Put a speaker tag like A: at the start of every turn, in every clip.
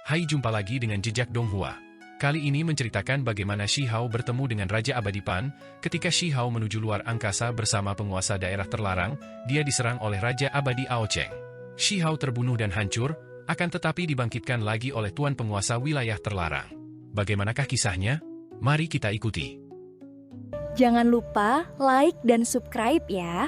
A: Hai, jumpa lagi dengan Jejak Donghua. Kali ini menceritakan bagaimana Shi Hao bertemu dengan Raja Abadi Pan. Ketika Shi Hao menuju luar angkasa bersama penguasa daerah terlarang, dia diserang oleh Raja Abadi Ao Cheng. Shi Hao terbunuh dan hancur, akan tetapi dibangkitkan lagi oleh tuan penguasa wilayah terlarang. Bagaimanakah kisahnya? Mari kita ikuti.
B: Jangan lupa like dan subscribe ya.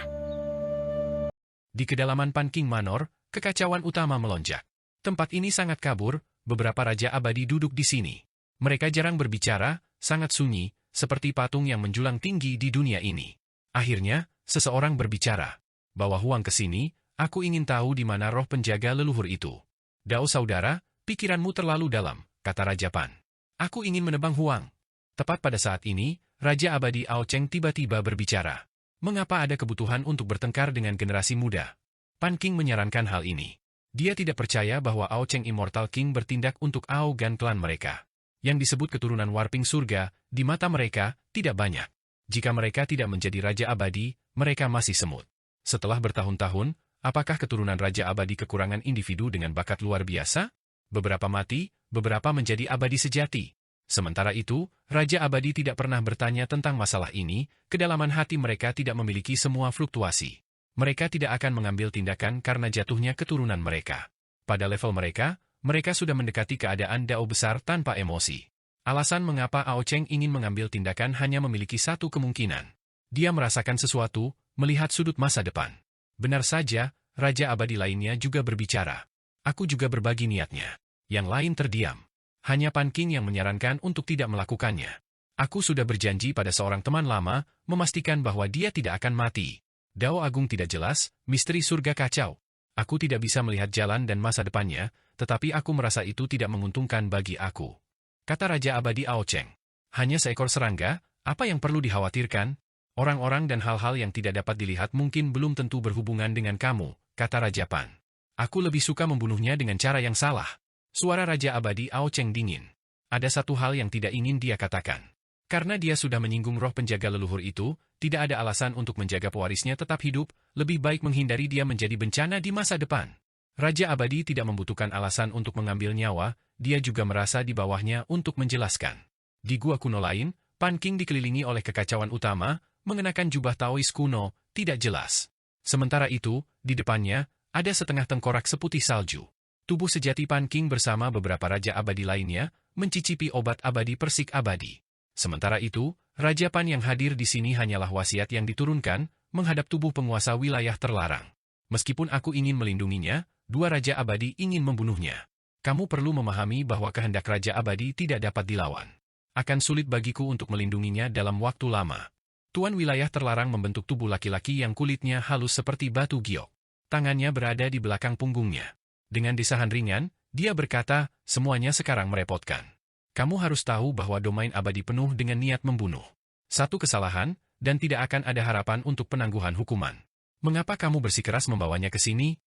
A: Di kedalaman Pan King Manor, kekacauan utama melonjak. Tempat ini sangat kabur, beberapa Raja Abadi duduk di sini. Mereka jarang berbicara, sangat sunyi, seperti patung yang menjulang tinggi di dunia ini. Akhirnya, seseorang berbicara. Bawa Huang ke sini, aku ingin tahu di mana roh penjaga leluhur itu. Dao saudara, pikiranmu terlalu dalam, kata Raja Pan. Aku ingin menebang Huang. Tepat pada saat ini, Raja Abadi Ao Cheng tiba-tiba berbicara. Mengapa ada kebutuhan untuk bertengkar dengan generasi muda? Pan King menyarankan hal ini. Dia tidak percaya bahwa Ao Cheng Immortal King bertindak untuk Ao Gan klan mereka. Yang disebut keturunan warping surga, di mata mereka, tidak banyak. Jika mereka tidak menjadi Raja Abadi, mereka masih semut. Setelah bertahun-tahun, apakah keturunan Raja Abadi kekurangan individu dengan bakat luar biasa? Beberapa mati, beberapa menjadi abadi sejati. Sementara itu, Raja Abadi tidak pernah bertanya tentang masalah ini, kedalaman hati mereka tidak memiliki semua fluktuasi. Mereka tidak akan mengambil tindakan karena jatuhnya keturunan mereka. Pada level mereka, mereka sudah mendekati keadaan Dao besar tanpa emosi. Alasan mengapa Ao Cheng ingin mengambil tindakan hanya memiliki satu kemungkinan. Dia merasakan sesuatu, melihat sudut masa depan. Benar saja, Raja Abadi lainnya juga berbicara. Aku juga berbagi niatnya. Yang lain terdiam. Hanya Pan King yang menyarankan untuk tidak melakukannya. Aku sudah berjanji pada seorang teman lama, memastikan bahwa dia tidak akan mati. Dao Agung tidak jelas, misteri surga kacau. Aku tidak bisa melihat jalan dan masa depannya, tetapi aku merasa itu tidak menguntungkan bagi aku. Kata Raja Abadi Ao Cheng. Hanya seekor serangga, apa yang perlu dikhawatirkan? Orang-orang dan hal-hal yang tidak dapat dilihat mungkin belum tentu berhubungan dengan kamu, kata Raja Pan. Aku lebih suka membunuhnya dengan cara yang salah. Suara Raja Abadi Ao Cheng dingin. Ada satu hal yang tidak ingin dia katakan. Karena dia sudah menyinggung roh penjaga leluhur itu, tidak ada alasan untuk menjaga pewarisnya tetap hidup, lebih baik menghindari dia menjadi bencana di masa depan. Raja Abadi tidak membutuhkan alasan untuk mengambil nyawa, dia juga merasa di bawahnya untuk menjelaskan. Di gua kuno lain, Pan King dikelilingi oleh kekacauan utama, mengenakan jubah Taois kuno, tidak jelas. Sementara itu, di depannya, ada setengah tengkorak seputih salju. Tubuh sejati Pan King bersama beberapa Raja Abadi lainnya, mencicipi obat abadi persik abadi. Sementara itu, Raja Pan yang hadir di sini hanyalah wasiat yang diturunkan, menghadap tubuh penguasa wilayah terlarang. Meskipun aku ingin melindunginya, dua Raja Abadi ingin membunuhnya. Kamu perlu memahami bahwa kehendak Raja Abadi tidak dapat dilawan. Akan sulit bagiku untuk melindunginya dalam waktu lama. Tuan wilayah terlarang membentuk tubuh laki-laki yang kulitnya halus seperti batu giok. Tangannya berada di belakang punggungnya. Dengan desahan ringan, dia berkata, semuanya sekarang merepotkan. Kamu harus tahu bahwa domain abadi penuh dengan niat membunuh. Satu kesalahan, dan tidak akan ada harapan untuk penangguhan hukuman. Mengapa kamu bersikeras membawanya ke sini?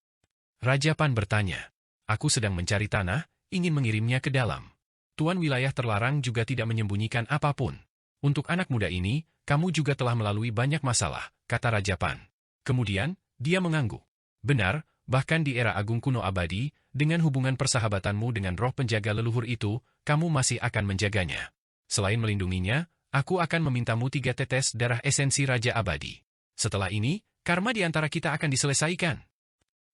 A: Raja Pan bertanya. Aku sedang mencari tanah, ingin mengirimnya ke dalam. Tuan wilayah terlarang juga tidak menyembunyikan apapun. Untuk anak muda ini, kamu juga telah melalui banyak masalah, kata Raja Pan. Kemudian, dia mengangguk. Benar, bahkan di era agung kuno abadi, dengan hubungan persahabatanmu dengan roh penjaga leluhur itu, kamu masih akan menjaganya. Selain melindunginya, aku akan memintamu 3 tetes darah esensi Raja Abadi. Setelah ini, karma di antara kita akan diselesaikan.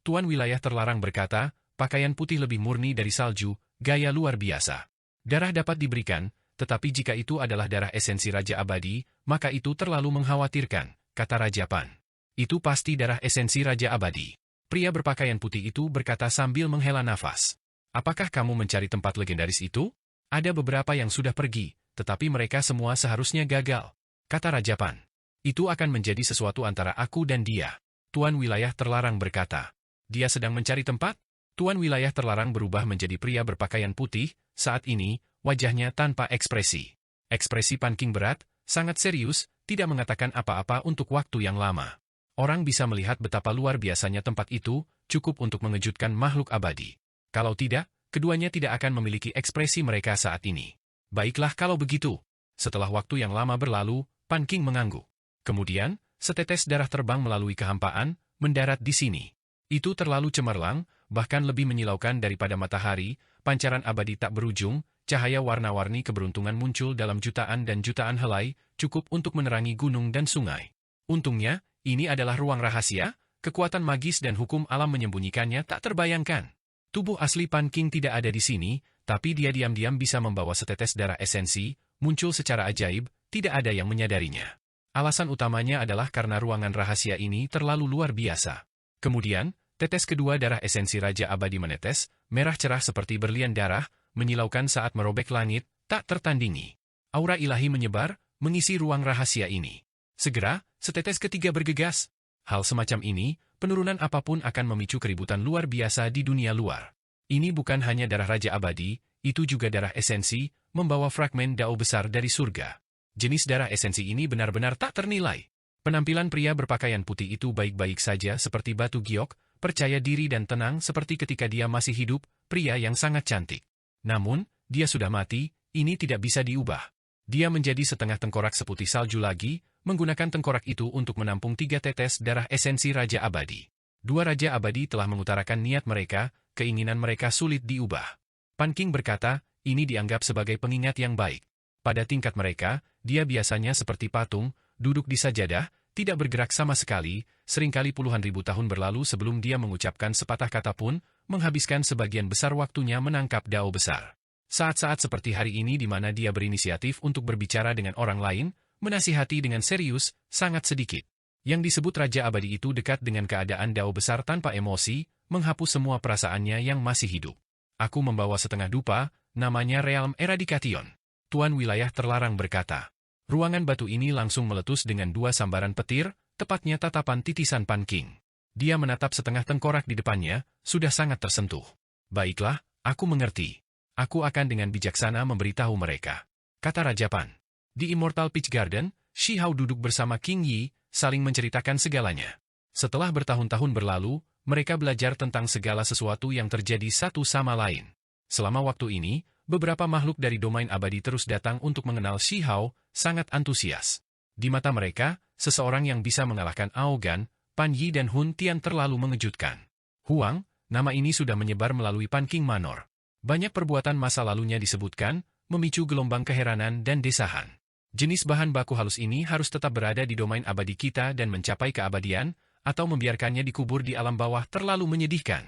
A: Tuan wilayah terlarang berkata, pakaian putih lebih murni dari salju, gaya luar biasa. Darah dapat diberikan, tetapi jika itu adalah darah esensi Raja Abadi, maka itu terlalu mengkhawatirkan, kata Raja Pan. Itu pasti darah esensi Raja Abadi. Pria berpakaian putih itu berkata sambil menghela nafas. Apakah kamu mencari tempat legendaris itu? Ada beberapa yang sudah pergi, tetapi mereka semua seharusnya gagal. Kata Raja Pan. Itu akan menjadi sesuatu antara aku dan dia. Tuan wilayah terlarang berkata. Dia sedang mencari tempat? Tuan wilayah terlarang berubah menjadi pria berpakaian putih, saat ini, wajahnya tanpa ekspresi. Ekspresi Pan King berat, sangat serius, tidak mengatakan apa-apa untuk waktu yang lama. Orang bisa melihat betapa luar biasanya tempat itu, cukup untuk mengejutkan makhluk abadi. Kalau tidak, keduanya tidak akan memiliki ekspresi mereka saat ini. Baiklah kalau begitu. Setelah waktu yang lama berlalu, Pan King mengangguk. Kemudian, setetes darah terbang melalui kehampaan, mendarat di sini. Itu terlalu cemerlang, bahkan lebih menyilaukan daripada matahari. pancaran abadi tak berujung, cahaya warna-warni keberuntungan muncul dalam jutaan dan jutaan helai, cukup untuk menerangi gunung dan sungai. Untungnya, ini adalah ruang rahasia, kekuatan magis dan hukum alam menyembunyikannya tak terbayangkan. Tubuh asli Pan King tidak ada di sini, tapi dia diam-diam bisa membawa setetes darah esensi, muncul secara ajaib, tidak ada yang menyadarinya. Alasan utamanya adalah karena ruangan rahasia ini terlalu luar biasa. Kemudian, tetes kedua darah esensi Raja Abadi menetes, merah cerah seperti berlian darah, menyilaukan saat merobek langit, tak tertandingi. Aura ilahi menyebar, mengisi ruang rahasia ini. Segera, setetes ketiga bergegas. Hal semacam ini, penurunan apapun akan memicu keributan luar biasa di dunia luar. Ini bukan hanya darah Raja Abadi, itu juga darah esensi, membawa fragmen dao besar dari surga. Jenis darah esensi ini benar-benar tak ternilai. Penampilan pria berpakaian putih itu baik-baik saja seperti batu giok, percaya diri dan tenang seperti ketika dia masih hidup, pria yang sangat cantik. Namun, dia sudah mati, ini tidak bisa diubah. Dia menjadi setengah tengkorak seputih salju lagi, menggunakan tengkorak itu untuk menampung 3 tetes darah esensi Raja Abadi. 2 Raja Abadi telah mengutarakan niat mereka, keinginan mereka sulit diubah. Pan King berkata, ini dianggap sebagai pengingat yang baik. Pada tingkat mereka, dia biasanya seperti patung, duduk di sajadah, tidak bergerak sama sekali, seringkali puluhan ribu tahun berlalu sebelum dia mengucapkan sepatah kata pun, menghabiskan sebagian besar waktunya menangkap dao besar. Saat-saat seperti hari ini di mana dia berinisiatif untuk berbicara dengan orang lain, menasihati dengan serius, sangat sedikit. Yang disebut Raja Abadi itu dekat dengan keadaan dao besar tanpa emosi, menghapus semua perasaannya yang masih hidup. Aku membawa setengah dupa, namanya Realm Eradication. Tuan wilayah terlarang berkata. Ruangan batu ini langsung meletus dengan 2 sambaran petir, tepatnya tatapan titisan Pan King. Dia menatap setengah tengkorak di depannya, sudah sangat tersentuh. Baiklah, aku mengerti. Aku akan dengan bijaksana memberitahu mereka. Kata Raja Pan. Di Immortal Peach Garden, Shi Hao duduk bersama King Yi, saling menceritakan segalanya. Setelah bertahun-tahun berlalu, mereka belajar tentang segala sesuatu yang terjadi satu sama lain. Selama waktu ini, beberapa makhluk dari domain abadi terus datang untuk mengenal Shi Hao, sangat antusias. Di mata mereka, seseorang yang bisa mengalahkan Aogan, Pan Yi dan Hun Tian terlalu mengejutkan. Huang, nama ini sudah menyebar melalui Pan King Manor. Banyak perbuatan masa lalunya disebutkan, memicu gelombang keheranan dan desahan. Jenis bahan baku halus ini harus tetap berada di domain abadi kita dan mencapai keabadian, atau membiarkannya dikubur di alam bawah terlalu menyedihkan.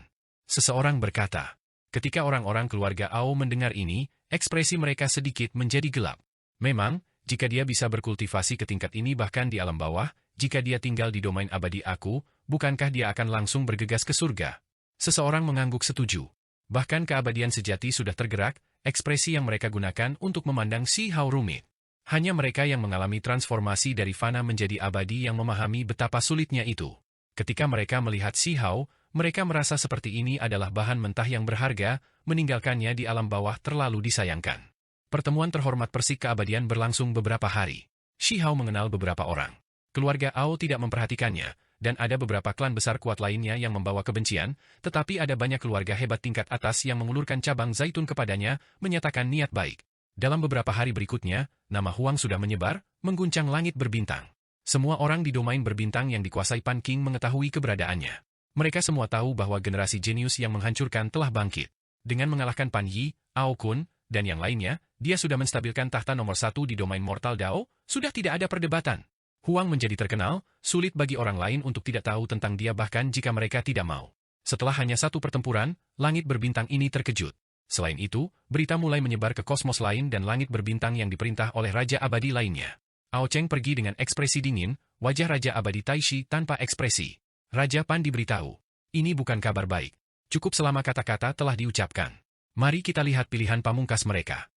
A: Seseorang berkata. Ketika orang-orang keluarga Ao mendengar ini, ekspresi mereka sedikit menjadi gelap. Memang, jika dia bisa berkultivasi ke tingkat ini bahkan di alam bawah, jika dia tinggal di domain abadi aku, bukankah dia akan langsung bergegas ke surga? Seseorang mengangguk setuju. Bahkan keabadian sejati sudah tergerak, ekspresi yang mereka gunakan untuk memandang Shi Hao rumit. Hanya mereka yang mengalami transformasi dari fana menjadi abadi yang memahami betapa sulitnya itu. Ketika mereka melihat Shi Hao, mereka merasa seperti ini adalah bahan mentah yang berharga, meninggalkannya di alam bawah terlalu disayangkan. Pertemuan terhormat Persik Keabadian berlangsung beberapa hari. Shi Hao mengenal beberapa orang. Keluarga Ao tidak memperhatikannya, dan ada beberapa klan besar kuat lainnya yang membawa kebencian, tetapi ada banyak keluarga hebat tingkat atas yang mengulurkan cabang zaitun kepadanya, menyatakan niat baik. Dalam beberapa hari berikutnya, nama Huang sudah menyebar, mengguncang langit berbintang. Semua orang di domain berbintang yang dikuasai Pan King mengetahui keberadaannya. Mereka semua tahu bahwa generasi jenius yang menghancurkan telah bangkit. Dengan mengalahkan Pan Yi, Ao Kun, dan yang lainnya, dia sudah menstabilkan tahta nomor 1 di domain Mortal Dao, sudah tidak ada perdebatan. Huang menjadi terkenal, sulit bagi orang lain untuk tidak tahu tentang dia bahkan jika mereka tidak mau. Setelah hanya satu pertempuran, langit berbintang ini terkejut. Selain itu, berita mulai menyebar ke kosmos lain dan langit berbintang yang diperintah oleh Raja Abadi lainnya. Ao Cheng pergi dengan ekspresi dingin, wajah Raja Abadi Taishi tanpa ekspresi. Raja Pan diberitahu. Ini bukan kabar baik. Cukup selama kata-kata telah diucapkan. Mari kita lihat pilihan pamungkas mereka.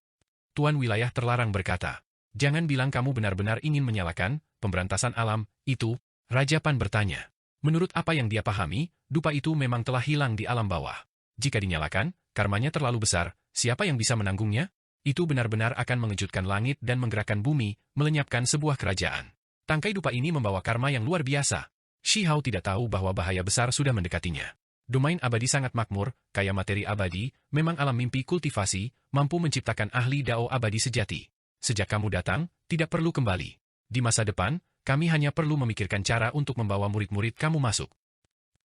A: Tuan wilayah terlarang berkata. Jangan bilang kamu benar-benar ingin menyalakan pemberantasan alam, itu, Raja Pan bertanya. Menurut apa yang dia pahami, dupa itu memang telah hilang di alam bawah. Jika dinyalakan, karmanya terlalu besar, siapa yang bisa menanggungnya? Itu benar-benar akan mengejutkan langit dan menggerakkan bumi, melenyapkan sebuah kerajaan. Tangkai dupa ini membawa karma yang luar biasa. Shi Hao tidak tahu bahwa bahaya besar sudah mendekatinya. Domain abadi sangat makmur, kaya materi abadi, memang alam mimpi kultivasi, mampu menciptakan ahli dao abadi sejati. Sejak kamu datang, tidak perlu kembali. Di masa depan, kami hanya perlu memikirkan cara untuk membawa murid-murid kamu masuk.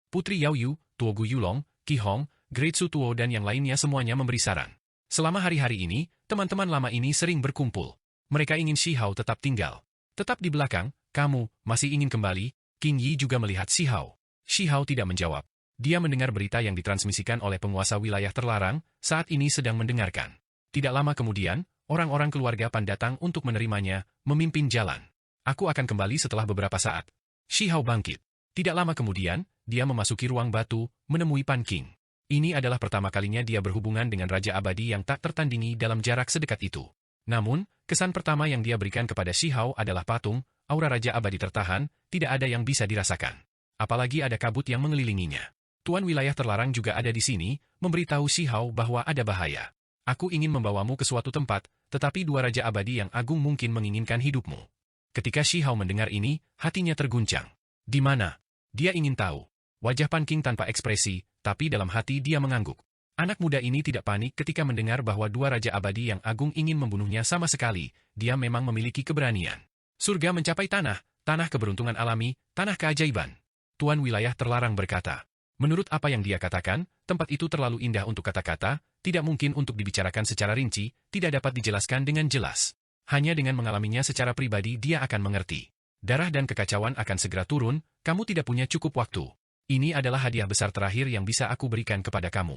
A: Putri Yao Yu, Tuogu Yulong, Qi Hong, Great Sutuo dan yang lainnya semuanya memberi saran. Selama hari-hari ini, teman-teman lama ini sering berkumpul. Mereka ingin Shi Hao tetap tinggal. Tetap di belakang, kamu masih ingin kembali? King Yi juga melihat Shi Hao. Shi Hao tidak menjawab. Dia mendengar berita yang ditransmisikan oleh penguasa wilayah terlarang, saat ini sedang mendengarkan. Tidak lama kemudian, orang-orang keluarga Pan datang untuk menerimanya, memimpin jalan. Aku akan kembali setelah beberapa saat. Shi Hao bangkit. Tidak lama kemudian, dia memasuki ruang batu, menemui Pan King. Ini adalah pertama kalinya dia berhubungan dengan Raja Abadi yang tak tertandingi dalam jarak sedekat itu. Namun, kesan pertama yang dia berikan kepada Shi Hao adalah patung, aura Raja Abadi tertahan, tidak ada yang bisa dirasakan. Apalagi ada kabut yang mengelilinginya. Tuan wilayah terlarang juga ada di sini, memberitahu Shi Hao bahwa ada bahaya. Aku ingin membawamu ke suatu tempat, tetapi dua Raja Abadi yang agung mungkin menginginkan hidupmu. Ketika Shi Hao mendengar ini, hatinya terguncang. Di mana? Dia ingin tahu. Wajah Pan King tanpa ekspresi, tapi dalam hati dia mengangguk. Anak muda ini tidak panik ketika mendengar bahwa dua Raja Abadi yang agung ingin membunuhnya sama sekali. Dia memang memiliki keberanian. Surga mencapai tanah, tanah keberuntungan alami, tanah keajaiban. Tuan wilayah terlarang berkata. Menurut apa yang dia katakan, tempat itu terlalu indah untuk kata-kata, tidak mungkin untuk dibicarakan secara rinci, tidak dapat dijelaskan dengan jelas. Hanya dengan mengalaminya secara pribadi dia akan mengerti. Darah dan kekacauan akan segera turun, kamu tidak punya cukup waktu. Ini adalah hadiah besar terakhir yang bisa aku berikan kepada kamu.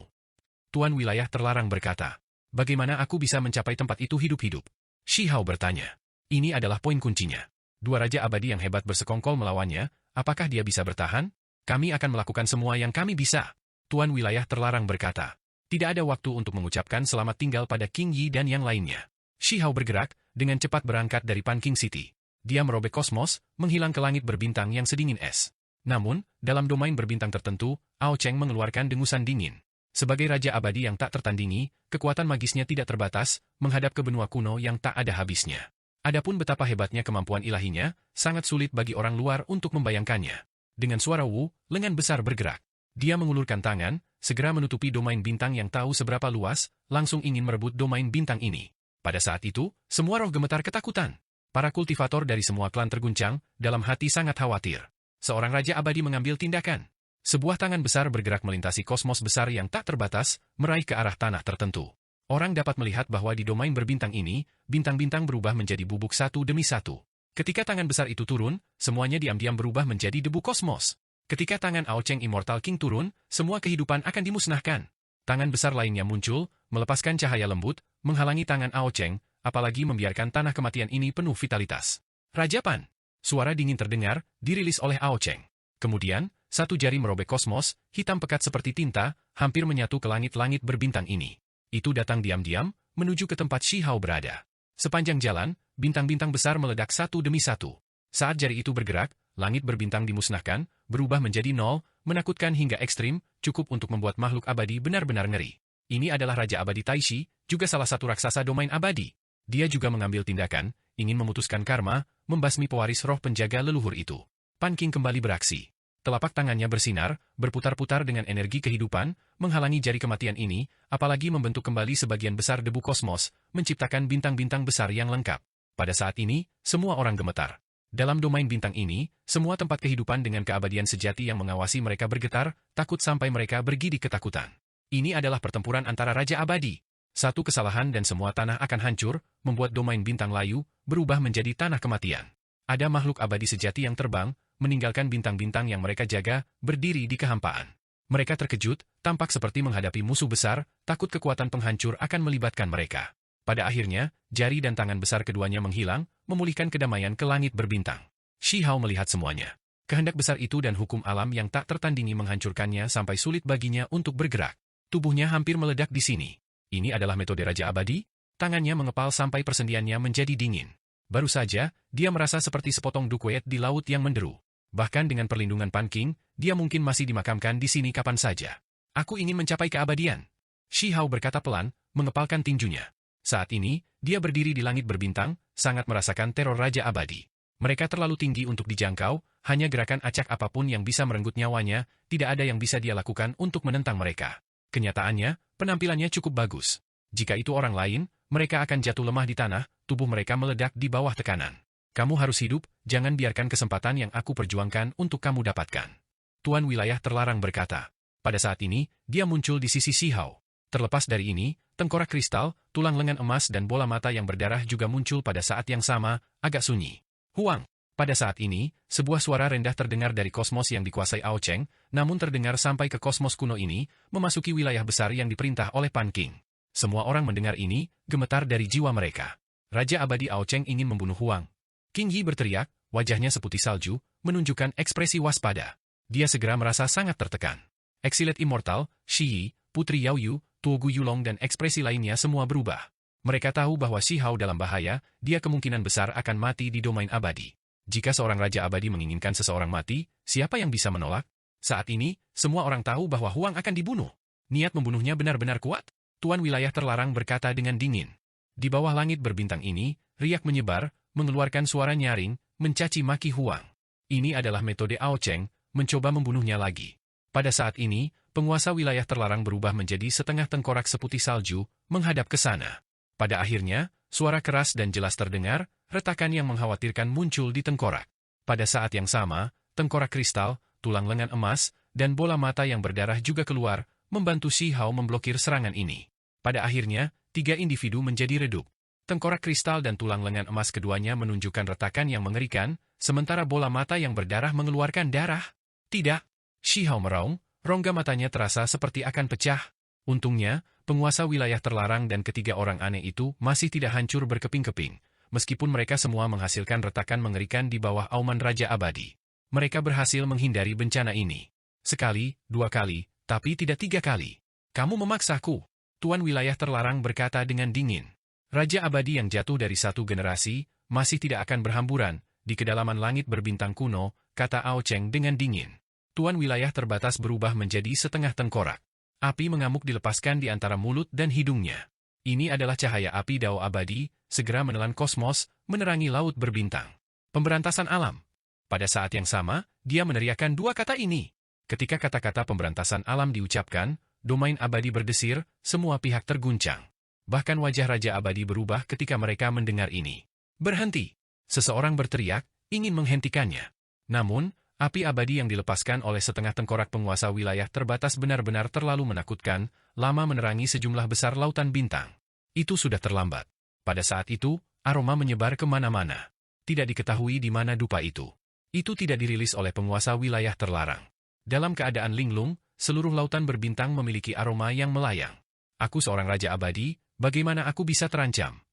A: Tuan wilayah terlarang berkata. Bagaimana aku bisa mencapai tempat itu hidup-hidup? Shi Hao bertanya. Ini adalah poin kuncinya. Dua Raja Abadi yang hebat bersekongkol melawannya, apakah dia bisa bertahan? Kami akan melakukan semua yang kami bisa. Tuan wilayah terlarang berkata. Tidak ada waktu untuk mengucapkan selamat tinggal pada King Yi dan yang lainnya. Shi Hao bergerak, dengan cepat berangkat dari Pan King City. Dia merobek kosmos, menghilang ke langit berbintang yang sedingin es. Namun, dalam domain berbintang tertentu, Ao Cheng mengeluarkan dengusan dingin. Sebagai Raja Abadi yang tak tertandingi, kekuatan magisnya tidak terbatas, menghadap ke benua kuno yang tak ada habisnya. Adapun betapa hebatnya kemampuan ilahinya, sangat sulit bagi orang luar untuk membayangkannya. Dengan suara Wu, lengan besar bergerak. Dia mengulurkan tangan, segera menutupi domain bintang yang tahu seberapa luas, langsung ingin merebut domain bintang ini. Pada saat itu, semua roh gemetar ketakutan. Para kultivator dari semua klan terguncang, dalam hati sangat khawatir. Seorang Raja Abadi mengambil tindakan. Sebuah tangan besar bergerak melintasi kosmos besar yang tak terbatas, meraih ke arah tanah tertentu. Orang dapat melihat bahwa di domain berbintang ini, bintang-bintang berubah menjadi bubuk satu demi satu. Ketika tangan besar itu turun, semuanya diam-diam berubah menjadi debu kosmos. Ketika tangan Ao Cheng Immortal King turun, semua kehidupan akan dimusnahkan. Tangan besar lainnya muncul, melepaskan cahaya lembut, menghalangi tangan Ao Cheng, apalagi membiarkan tanah kematian ini penuh vitalitas. Raja Pan! Suara dingin terdengar, dirilis oleh Ao Cheng. Kemudian, satu jari merobek kosmos, hitam pekat seperti tinta, hampir menyatu ke langit-langit berbintang ini. Itu datang diam-diam, menuju ke tempat Shi Hao berada. Sepanjang jalan, bintang-bintang besar meledak satu demi satu. Saat jari itu bergerak, langit berbintang dimusnahkan, berubah menjadi nol, menakutkan hingga ekstrim, cukup untuk membuat makhluk abadi benar-benar ngeri. Ini adalah Raja Abadi Taishi, juga salah satu raksasa domain abadi. Dia juga mengambil tindakan, ingin memutuskan karma, membasmi pewaris roh penjaga leluhur itu. Pan King kembali beraksi. Telapak tangannya bersinar, berputar-putar dengan energi kehidupan, menghalangi jari kematian ini, apalagi membentuk kembali sebagian besar debu kosmos, menciptakan bintang-bintang besar yang lengkap. Pada saat ini, semua orang gemetar. Dalam domain bintang ini, semua tempat kehidupan dengan keabadian sejati yang mengawasi mereka bergetar, takut sampai mereka bergidik ketakutan. Ini adalah pertempuran antara Raja Abadi. Satu kesalahan dan semua tanah akan hancur, membuat domain bintang layu, berubah menjadi tanah kematian. Ada makhluk abadi sejati yang terbang, meninggalkan bintang-bintang yang mereka jaga, berdiri di kehampaan. Mereka terkejut, tampak seperti menghadapi musuh besar, takut kekuatan penghancur akan melibatkan mereka. Pada akhirnya, jari dan tangan besar keduanya menghilang, memulihkan kedamaian ke langit berbintang. Shi Hao melihat semuanya. Kehendak besar itu dan hukum alam yang tak tertandingi menghancurkannya sampai sulit baginya untuk bergerak. Tubuhnya hampir meledak di sini. Ini adalah metode Raja Abadi? Tangannya mengepal sampai persendiannya menjadi dingin. Baru saja, dia merasa seperti sepotong dukwet di laut yang menderu. Bahkan dengan perlindungan Pan King, dia mungkin masih dimakamkan di sini kapan saja. Aku ingin mencapai keabadian. Shi Hao berkata pelan, mengepalkan tinjunya. Saat ini, dia berdiri di langit berbintang, sangat merasakan teror Raja Abadi. Mereka terlalu tinggi untuk dijangkau, hanya gerakan acak apapun yang bisa merenggut nyawanya, tidak ada yang bisa dia lakukan untuk menentang mereka. Kenyataannya, penampilannya cukup bagus. Jika itu orang lain, mereka akan jatuh lemah di tanah, tubuh mereka meledak di bawah tekanan. Kamu harus hidup, jangan biarkan kesempatan yang aku perjuangkan untuk kamu dapatkan. Tuan wilayah terlarang berkata. Pada saat ini, dia muncul di sisi Shihao. Terlepas dari ini, tengkorak kristal, tulang lengan emas dan bola mata yang berdarah juga muncul pada saat yang sama, agak sunyi. Huang. Pada saat ini, sebuah suara rendah terdengar dari kosmos yang dikuasai Ao Cheng, namun terdengar sampai ke kosmos kuno ini, memasuki wilayah besar yang diperintah oleh Pan King. Semua orang mendengar ini, gemetar dari jiwa mereka. Raja abadi Ao Cheng ingin membunuh Huang. King Yi berteriak, wajahnya seputih salju, menunjukkan ekspresi waspada. Dia segera merasa sangat tertekan. Eksilet Immortal, Shi Yi, Putri Yao Yu, Tuogu Yulong dan ekspresi lainnya semua berubah. Mereka tahu bahwa Shihao dalam bahaya, dia kemungkinan besar akan mati di domain abadi. Jika seorang raja abadi menginginkan seseorang mati, siapa yang bisa menolak? Saat ini, semua orang tahu bahwa Huang akan dibunuh. Niat membunuhnya benar-benar kuat. Tuan wilayah terlarang berkata dengan dingin. Di bawah langit berbintang ini, riak menyebar, mengeluarkan suara nyaring, mencaci maki Huang. Ini adalah metode Ao Cheng, mencoba membunuhnya lagi. Pada saat ini, penguasa wilayah terlarang berubah menjadi setengah tengkorak seputih salju, menghadap ke sana. Pada akhirnya, suara keras dan jelas terdengar, retakan yang mengkhawatirkan muncul di tengkorak. Pada saat yang sama, tengkorak kristal, tulang lengan emas, dan bola mata yang berdarah juga keluar, membantu Shihao memblokir serangan ini. Pada akhirnya, 3 individu menjadi redup. Tengkorak kristal dan tulang lengan emas keduanya menunjukkan retakan yang mengerikan, sementara bola mata yang berdarah mengeluarkan darah. Tidak. Shihao meraung, rongga matanya terasa seperti akan pecah. Untungnya, penguasa wilayah terlarang dan ketiga orang aneh itu masih tidak hancur berkeping-keping, meskipun mereka semua menghasilkan retakan mengerikan di bawah auman Raja Abadi. Mereka berhasil menghindari bencana ini. Sekali, 2 kali, tapi tidak 3 kali. Kamu memaksaku. Tuan wilayah terlarang berkata dengan dingin. Raja Abadi yang jatuh dari satu generasi, masih tidak akan berhamburan, di kedalaman langit berbintang kuno, kata Ao Cheng dengan dingin. Tuan wilayah terbatas berubah menjadi setengah tengkorak. Api mengamuk dilepaskan di antara mulut dan hidungnya. Ini adalah cahaya api Dao Abadi, segera menelan kosmos, menerangi laut berbintang. Pemberantasan alam. Pada saat yang sama, dia meneriakkan 2 kata ini. Ketika kata-kata pemberantasan alam diucapkan, domain abadi berdesir, semua pihak terguncang. Bahkan wajah Raja Abadi berubah ketika mereka mendengar ini. Berhenti! Seseorang berteriak, ingin menghentikannya. Namun, api abadi yang dilepaskan oleh setengah tengkorak penguasa wilayah terbatas benar-benar terlalu menakutkan, lama menerangi sejumlah besar lautan bintang. Itu sudah terlambat. Pada saat itu, aroma menyebar kemana-mana. Tidak diketahui di mana dupa itu. Itu tidak dirilis oleh penguasa wilayah terlarang. Dalam keadaan linglung, seluruh lautan berbintang memiliki aroma yang melayang. Aku seorang raja abadi, bagaimana aku bisa terancam?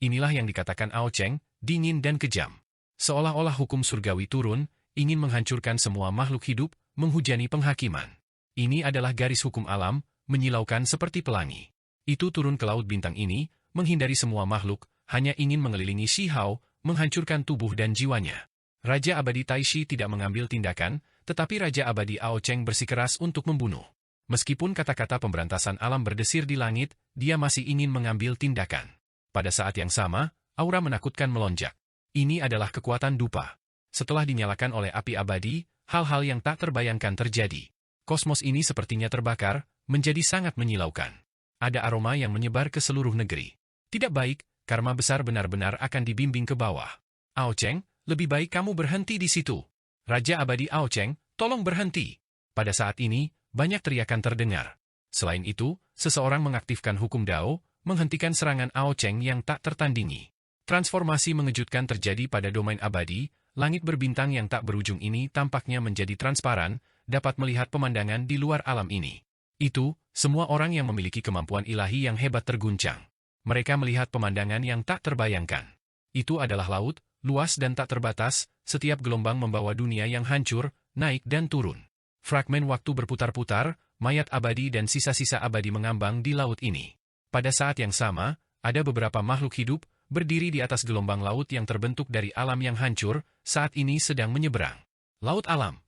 A: Inilah yang dikatakan Ao Cheng, dingin dan kejam. Seolah-olah hukum surgawi turun, ingin menghancurkan semua makhluk hidup, menghujani penghakiman. Ini adalah garis hukum alam, menyilaukan seperti pelangi. Itu turun ke laut bintang ini, menghindari semua makhluk, hanya ingin mengelilingi Shihao, menghancurkan tubuh dan jiwanya. Raja Abadi Taishi tidak mengambil tindakan, tetapi Raja Abadi Ao Cheng bersikeras untuk membunuh. Meskipun kata-kata pemberantasan alam berdesir di langit, dia masih ingin mengambil tindakan. Pada saat yang sama, aura menakutkan melonjak. Ini adalah kekuatan dupa. Setelah dinyalakan oleh api abadi, hal-hal yang tak terbayangkan terjadi. Kosmos ini sepertinya terbakar, menjadi sangat menyilaukan. Ada aroma yang menyebar ke seluruh negeri. Tidak baik, karma besar benar-benar akan dibimbing ke bawah. Ao Cheng, lebih baik kamu berhenti di situ. Raja Abadi Ao Cheng, tolong berhenti. Pada saat ini, banyak teriakan terdengar. Selain itu, seseorang mengaktifkan hukum Dao, menghentikan serangan Ao Cheng yang tak tertandingi. Transformasi mengejutkan terjadi pada domain abadi, langit berbintang yang tak berujung ini tampaknya menjadi transparan, dapat melihat pemandangan di luar alam ini. Itu, semua orang yang memiliki kemampuan ilahi yang hebat terguncang. Mereka melihat pemandangan yang tak terbayangkan. Itu adalah laut, luas dan tak terbatas, setiap gelombang membawa dunia yang hancur, naik dan turun. Fragmen waktu berputar-putar, mayat abadi dan sisa-sisa abadi mengambang di laut ini. Pada saat yang sama, ada beberapa makhluk hidup, berdiri di atas gelombang laut yang terbentuk dari alam yang hancur, saat ini sedang menyeberang. Laut alam.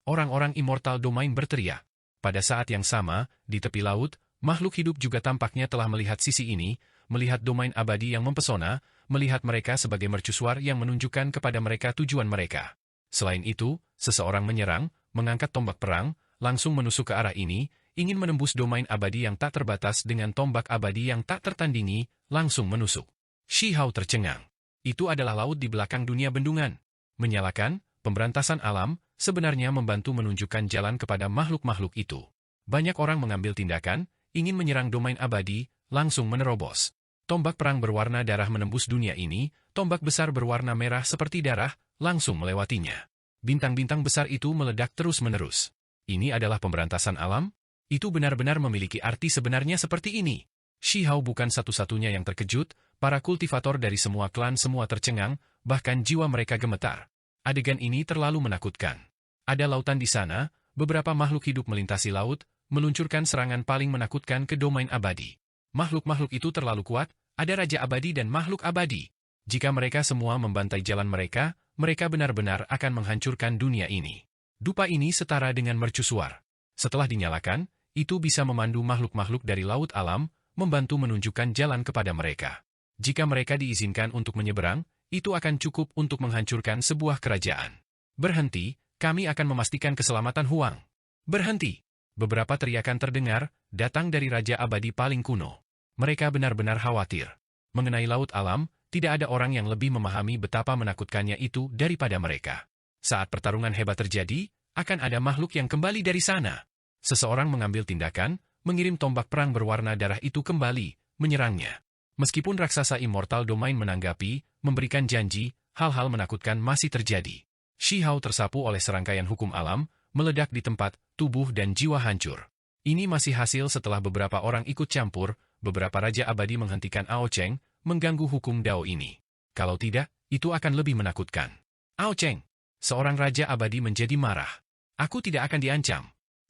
A: Orang-orang immortal domain berteriak. Pada saat yang sama, di tepi laut, makhluk hidup juga tampaknya telah melihat sisi ini, melihat domain abadi yang mempesona, melihat mereka sebagai mercusuar yang menunjukkan kepada mereka tujuan mereka. Selain itu, seseorang menyerang, mengangkat tombak perang, langsung menusuk ke arah ini, ingin menembus domain abadi yang tak terbatas dengan tombak abadi yang tak tertandingi, langsung menusuk. Shihao tercengang. Itu adalah laut di belakang dunia bendungan. Menyalakan, pemberantasan alam, sebenarnya membantu menunjukkan jalan kepada makhluk-makhluk itu. Banyak orang mengambil tindakan, ingin menyerang domain abadi, langsung menerobos. Tombak perang berwarna darah menembus dunia ini, tombak besar berwarna merah seperti darah, langsung melewatinya. Bintang-bintang besar itu meledak terus-menerus. Ini adalah pemberantasan alam? Itu benar-benar memiliki arti sebenarnya seperti ini. Shi Hao bukan satu-satunya yang terkejut, para kultivator dari semua klan semua tercengang, bahkan jiwa mereka gemetar. Adegan ini terlalu menakutkan. Ada lautan di sana, beberapa makhluk hidup melintasi laut, meluncurkan serangan paling menakutkan ke domain abadi. Makhluk-makhluk itu terlalu kuat, ada Raja Abadi dan makhluk abadi. Jika mereka semua membantai jalan mereka, mereka benar-benar akan menghancurkan dunia ini. Dupa ini setara dengan mercusuar. Setelah dinyalakan, itu bisa memandu makhluk-makhluk dari laut alam, membantu menunjukkan jalan kepada mereka. Jika mereka diizinkan untuk menyeberang, itu akan cukup untuk menghancurkan sebuah kerajaan. Berhenti, kami akan memastikan keselamatan Huang. Berhenti! Beberapa teriakan terdengar, datang dari Raja Abadi paling kuno. Mereka benar-benar khawatir. Mengenai laut alam, tidak ada orang yang lebih memahami betapa menakutkannya itu daripada mereka. Saat pertarungan hebat terjadi, akan ada makhluk yang kembali dari sana. Seseorang mengambil tindakan, mengirim tombak perang berwarna darah itu kembali, menyerangnya. Meskipun raksasa immortal domain menanggapi, memberikan janji, hal-hal menakutkan masih terjadi. Shi Hao tersapu oleh serangkaian hukum alam, meledak di tempat, tubuh dan jiwa hancur. Ini masih hasil setelah beberapa orang ikut campur, beberapa Raja Abadi menghentikan Ao Cheng, mengganggu hukum Dao ini. Kalau tidak, itu akan lebih menakutkan. Ao Cheng, seorang Raja Abadi menjadi marah. Aku tidak akan diancam.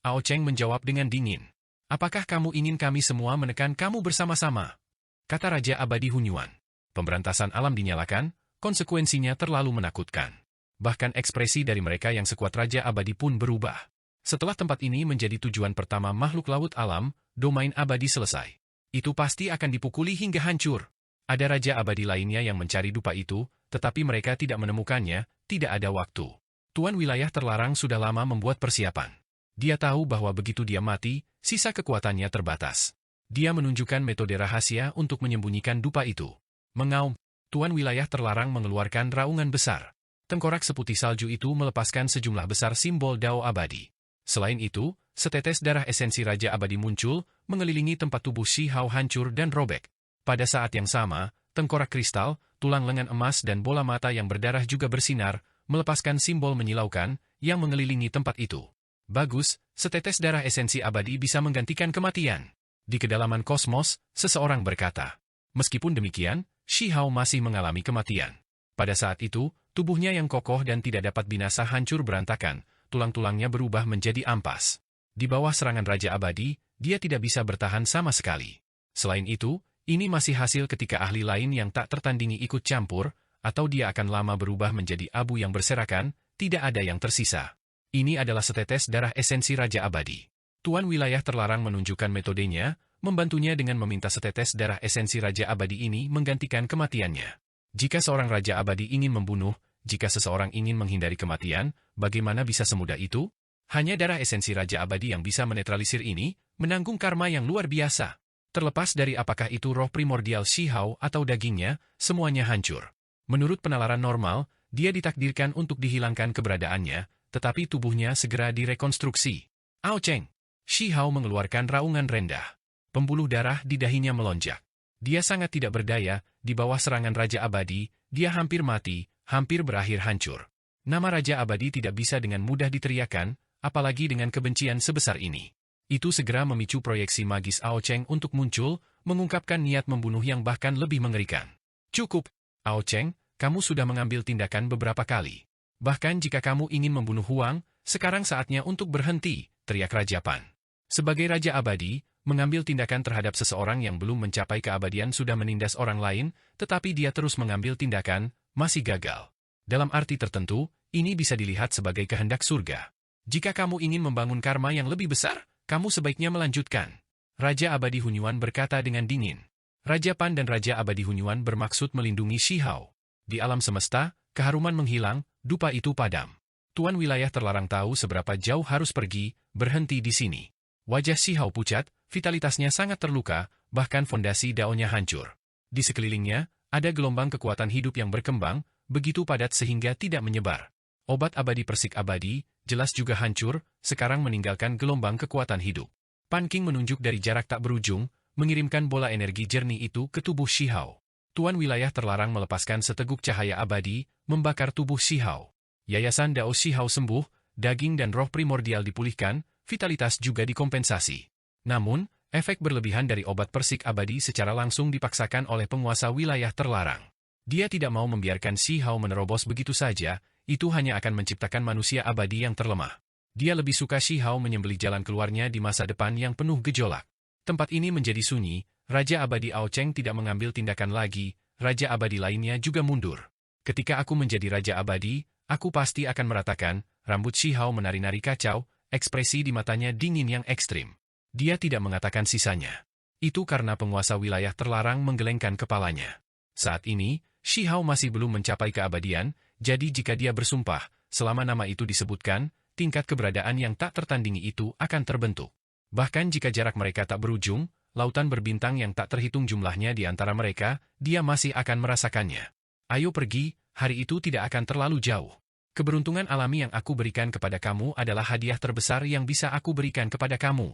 A: Ao Cheng menjawab dengan dingin. Apakah kamu ingin kami semua menekan kamu bersama-sama? Kata Raja Abadi Hunyuan. Pemberantasan alam dinyalakan, konsekuensinya terlalu menakutkan. Bahkan ekspresi dari mereka yang sekuat Raja Abadi pun berubah. Setelah tempat ini menjadi tujuan pertama makhluk laut alam, domain abadi selesai. Itu pasti akan dipukuli hingga hancur. Ada Raja Abadi lainnya yang mencari dupa itu, tetapi mereka tidak menemukannya, tidak ada waktu. Tuan wilayah terlarang sudah lama membuat persiapan. Dia tahu bahwa begitu dia mati, sisa kekuatannya terbatas. Dia menunjukkan metode rahasia untuk menyembunyikan dupa itu. Mengaum, Tuan wilayah terlarang mengeluarkan raungan besar. Tengkorak seputih salju itu melepaskan sejumlah besar simbol Dao abadi. Selain itu, setetes darah esensi Raja Abadi muncul, mengelilingi tempat tubuh Shi Hao hancur dan robek. Pada saat yang sama, tengkorak kristal, tulang lengan emas dan bola mata yang berdarah juga bersinar, melepaskan simbol menyilaukan, yang mengelilingi tempat itu. Bagus, setetes darah esensi abadi bisa menggantikan kematian. Di kedalaman kosmos, seseorang berkata. Meskipun demikian, Shi Hao masih mengalami kematian. Pada saat itu, tubuhnya yang kokoh dan tidak dapat binasa hancur berantakan, tulang-tulangnya berubah menjadi ampas. Di bawah serangan Raja Abadi, dia tidak bisa bertahan sama sekali. Selain itu, ini masih hasil ketika ahli lain yang tak tertandingi ikut campur, atau dia akan lama berubah menjadi abu yang berserakan, tidak ada yang tersisa. Ini adalah setetes darah esensi Raja Abadi. Tuan wilayah terlarang menunjukkan metodenya, membantunya dengan meminta setetes darah esensi Raja Abadi ini menggantikan kematiannya. Jika seorang Raja Abadi ingin membunuh, jika seseorang ingin menghindari kematian, bagaimana bisa semudah itu? Hanya darah esensi Raja Abadi yang bisa menetralisir ini, menanggung karma yang luar biasa. Terlepas dari apakah itu roh primordial Shi Hao atau dagingnya, semuanya hancur. Menurut penalaran normal, dia ditakdirkan untuk dihilangkan keberadaannya, tetapi tubuhnya segera direkonstruksi. Ao Cheng! Shi Hao mengeluarkan raungan rendah. Pembuluh darah di dahinya melonjak. Dia sangat tidak berdaya, di bawah serangan Raja Abadi, dia hampir mati, hampir berakhir hancur. Nama Raja Abadi tidak bisa dengan mudah diteriakan, apalagi dengan kebencian sebesar ini. Itu segera memicu proyeksi magis Ao Cheng untuk muncul, mengungkapkan niat membunuh yang bahkan lebih mengerikan. Cukup, Ao Cheng, kamu sudah mengambil tindakan beberapa kali. Bahkan jika kamu ingin membunuh Huang, sekarang saatnya untuk berhenti, teriak Raja Pan. Sebagai Raja Abadi, mengambil tindakan terhadap seseorang yang belum mencapai keabadian sudah menindas orang lain, tetapi dia terus mengambil tindakan, masih gagal. Dalam arti tertentu, ini bisa dilihat sebagai kehendak surga. Jika kamu ingin membangun karma yang lebih besar, kamu sebaiknya melanjutkan. Raja Abadi Hunyuan berkata dengan dingin. Raja Pan dan Raja Abadi Hunyuan bermaksud melindungi Shi Hao. Di alam semesta, keharuman menghilang, dupa itu padam. Tuan wilayah terlarang tahu seberapa jauh harus pergi, berhenti di sini. Wajah Shi Hao pucat, vitalitasnya sangat terluka, bahkan fondasi daunnya hancur. Di sekelilingnya, ada gelombang kekuatan hidup yang berkembang, begitu padat sehingga tidak menyebar. Obat abadi persik abadi, jelas juga hancur, sekarang meninggalkan gelombang kekuatan hidup. Pan King menunjuk dari jarak tak berujung, mengirimkan bola energi jernih itu ke tubuh Shihao. Tuan wilayah terlarang melepaskan seteguk cahaya abadi, membakar tubuh Shihao. Yayasan Dao Shihao sembuh, daging dan roh primordial dipulihkan, vitalitas juga dikompensasi. Namun, efek berlebihan dari obat persik abadi secara langsung dipaksakan oleh penguasa wilayah terlarang. Dia tidak mau membiarkan Shihao menerobos begitu saja, itu hanya akan menciptakan manusia abadi yang terlemah. Dia lebih suka Shihao menyembeli jalan keluarnya di masa depan yang penuh gejolak. Tempat ini menjadi sunyi, Raja Abadi Ao Cheng tidak mengambil tindakan lagi, Raja Abadi lainnya juga mundur. Ketika aku menjadi Raja Abadi, aku pasti akan meratakan, rambut Shihao menari-nari kacau, ekspresi di matanya dingin yang ekstrim. Dia tidak mengatakan sisanya. Itu karena penguasa wilayah terlarang menggelengkan kepalanya. Saat ini, Shihao masih belum mencapai keabadian, jadi jika dia bersumpah, selama nama itu disebutkan, tingkat keberadaan yang tak tertandingi itu akan terbentuk. Bahkan jika jarak mereka tak berujung, lautan berbintang yang tak terhitung jumlahnya di antara mereka, dia masih akan merasakannya. Ayo pergi, hari itu tidak akan terlalu jauh. Keberuntungan alami yang aku berikan kepada kamu adalah hadiah terbesar yang bisa aku berikan kepada kamu.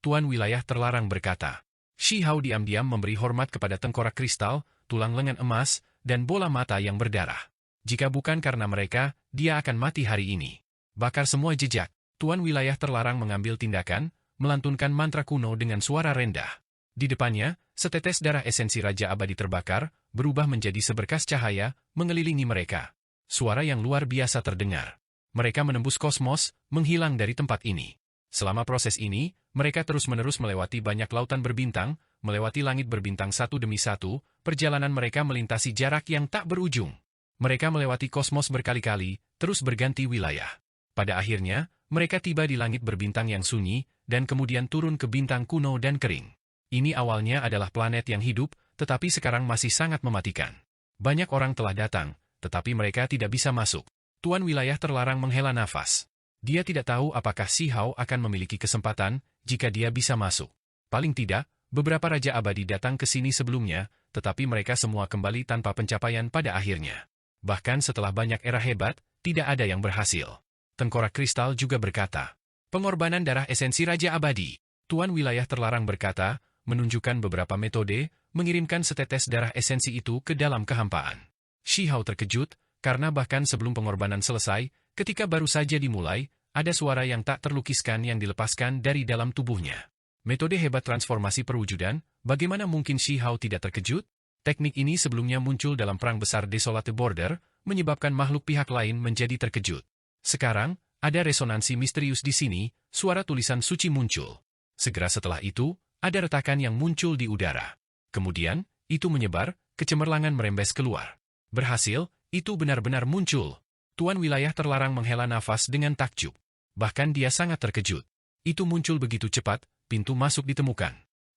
A: Tuan wilayah terlarang berkata. Shihao diam-diam memberi hormat kepada tengkorak kristal, tulang lengan emas, dan bola mata yang berdarah. Jika bukan karena mereka, dia akan mati hari ini. Bakar semua jejak. Tuan wilayah terlarang mengambil tindakan, melantunkan mantra kuno dengan suara rendah. Di depannya, setetes darah esensi Raja Abadi terbakar, berubah menjadi seberkas cahaya, mengelilingi mereka. Suara yang luar biasa terdengar. Mereka menembus kosmos, menghilang dari tempat ini. Selama proses ini, mereka terus-menerus melewati banyak lautan berbintang, melewati langit berbintang satu demi satu, perjalanan mereka melintasi jarak yang tak berujung. Mereka melewati kosmos berkali-kali, terus berganti wilayah. Pada akhirnya, mereka tiba di langit berbintang yang sunyi, dan kemudian turun ke bintang kuno dan kering. Ini awalnya adalah planet yang hidup, tetapi sekarang masih sangat mematikan. Banyak orang telah datang, tetapi mereka tidak bisa masuk. Tuan wilayah terlarang menghela nafas. Dia tidak tahu apakah Shihao akan memiliki kesempatan jika dia bisa masuk. Paling tidak, beberapa Raja Abadi datang ke sini sebelumnya, tetapi mereka semua kembali tanpa pencapaian pada akhirnya. Bahkan setelah banyak era hebat, tidak ada yang berhasil. Tengkorak kristal juga berkata, pengorbanan darah esensi Raja Abadi. Tuan wilayah terlarang berkata, menunjukkan beberapa metode, mengirimkan setetes darah esensi itu ke dalam kehampaan. Shihao terkejut, karena bahkan sebelum pengorbanan selesai, ketika baru saja dimulai, ada suara yang tak terlukiskan yang dilepaskan dari dalam tubuhnya. Metode hebat transformasi perwujudan, bagaimana mungkin Shihao tidak terkejut? Teknik ini sebelumnya muncul dalam Perang Besar Desolate Border, menyebabkan makhluk pihak lain menjadi terkejut. Sekarang, ada resonansi misterius di sini, suara tulisan suci muncul. Segera setelah itu, ada retakan yang muncul di udara. Kemudian, itu menyebar, kecemerlangan merembes keluar. Berhasil, itu benar-benar muncul. Tuan wilayah terlarang menghela nafas dengan takjub. Bahkan dia sangat terkejut. Itu muncul begitu cepat, pintu masuk ditemukan.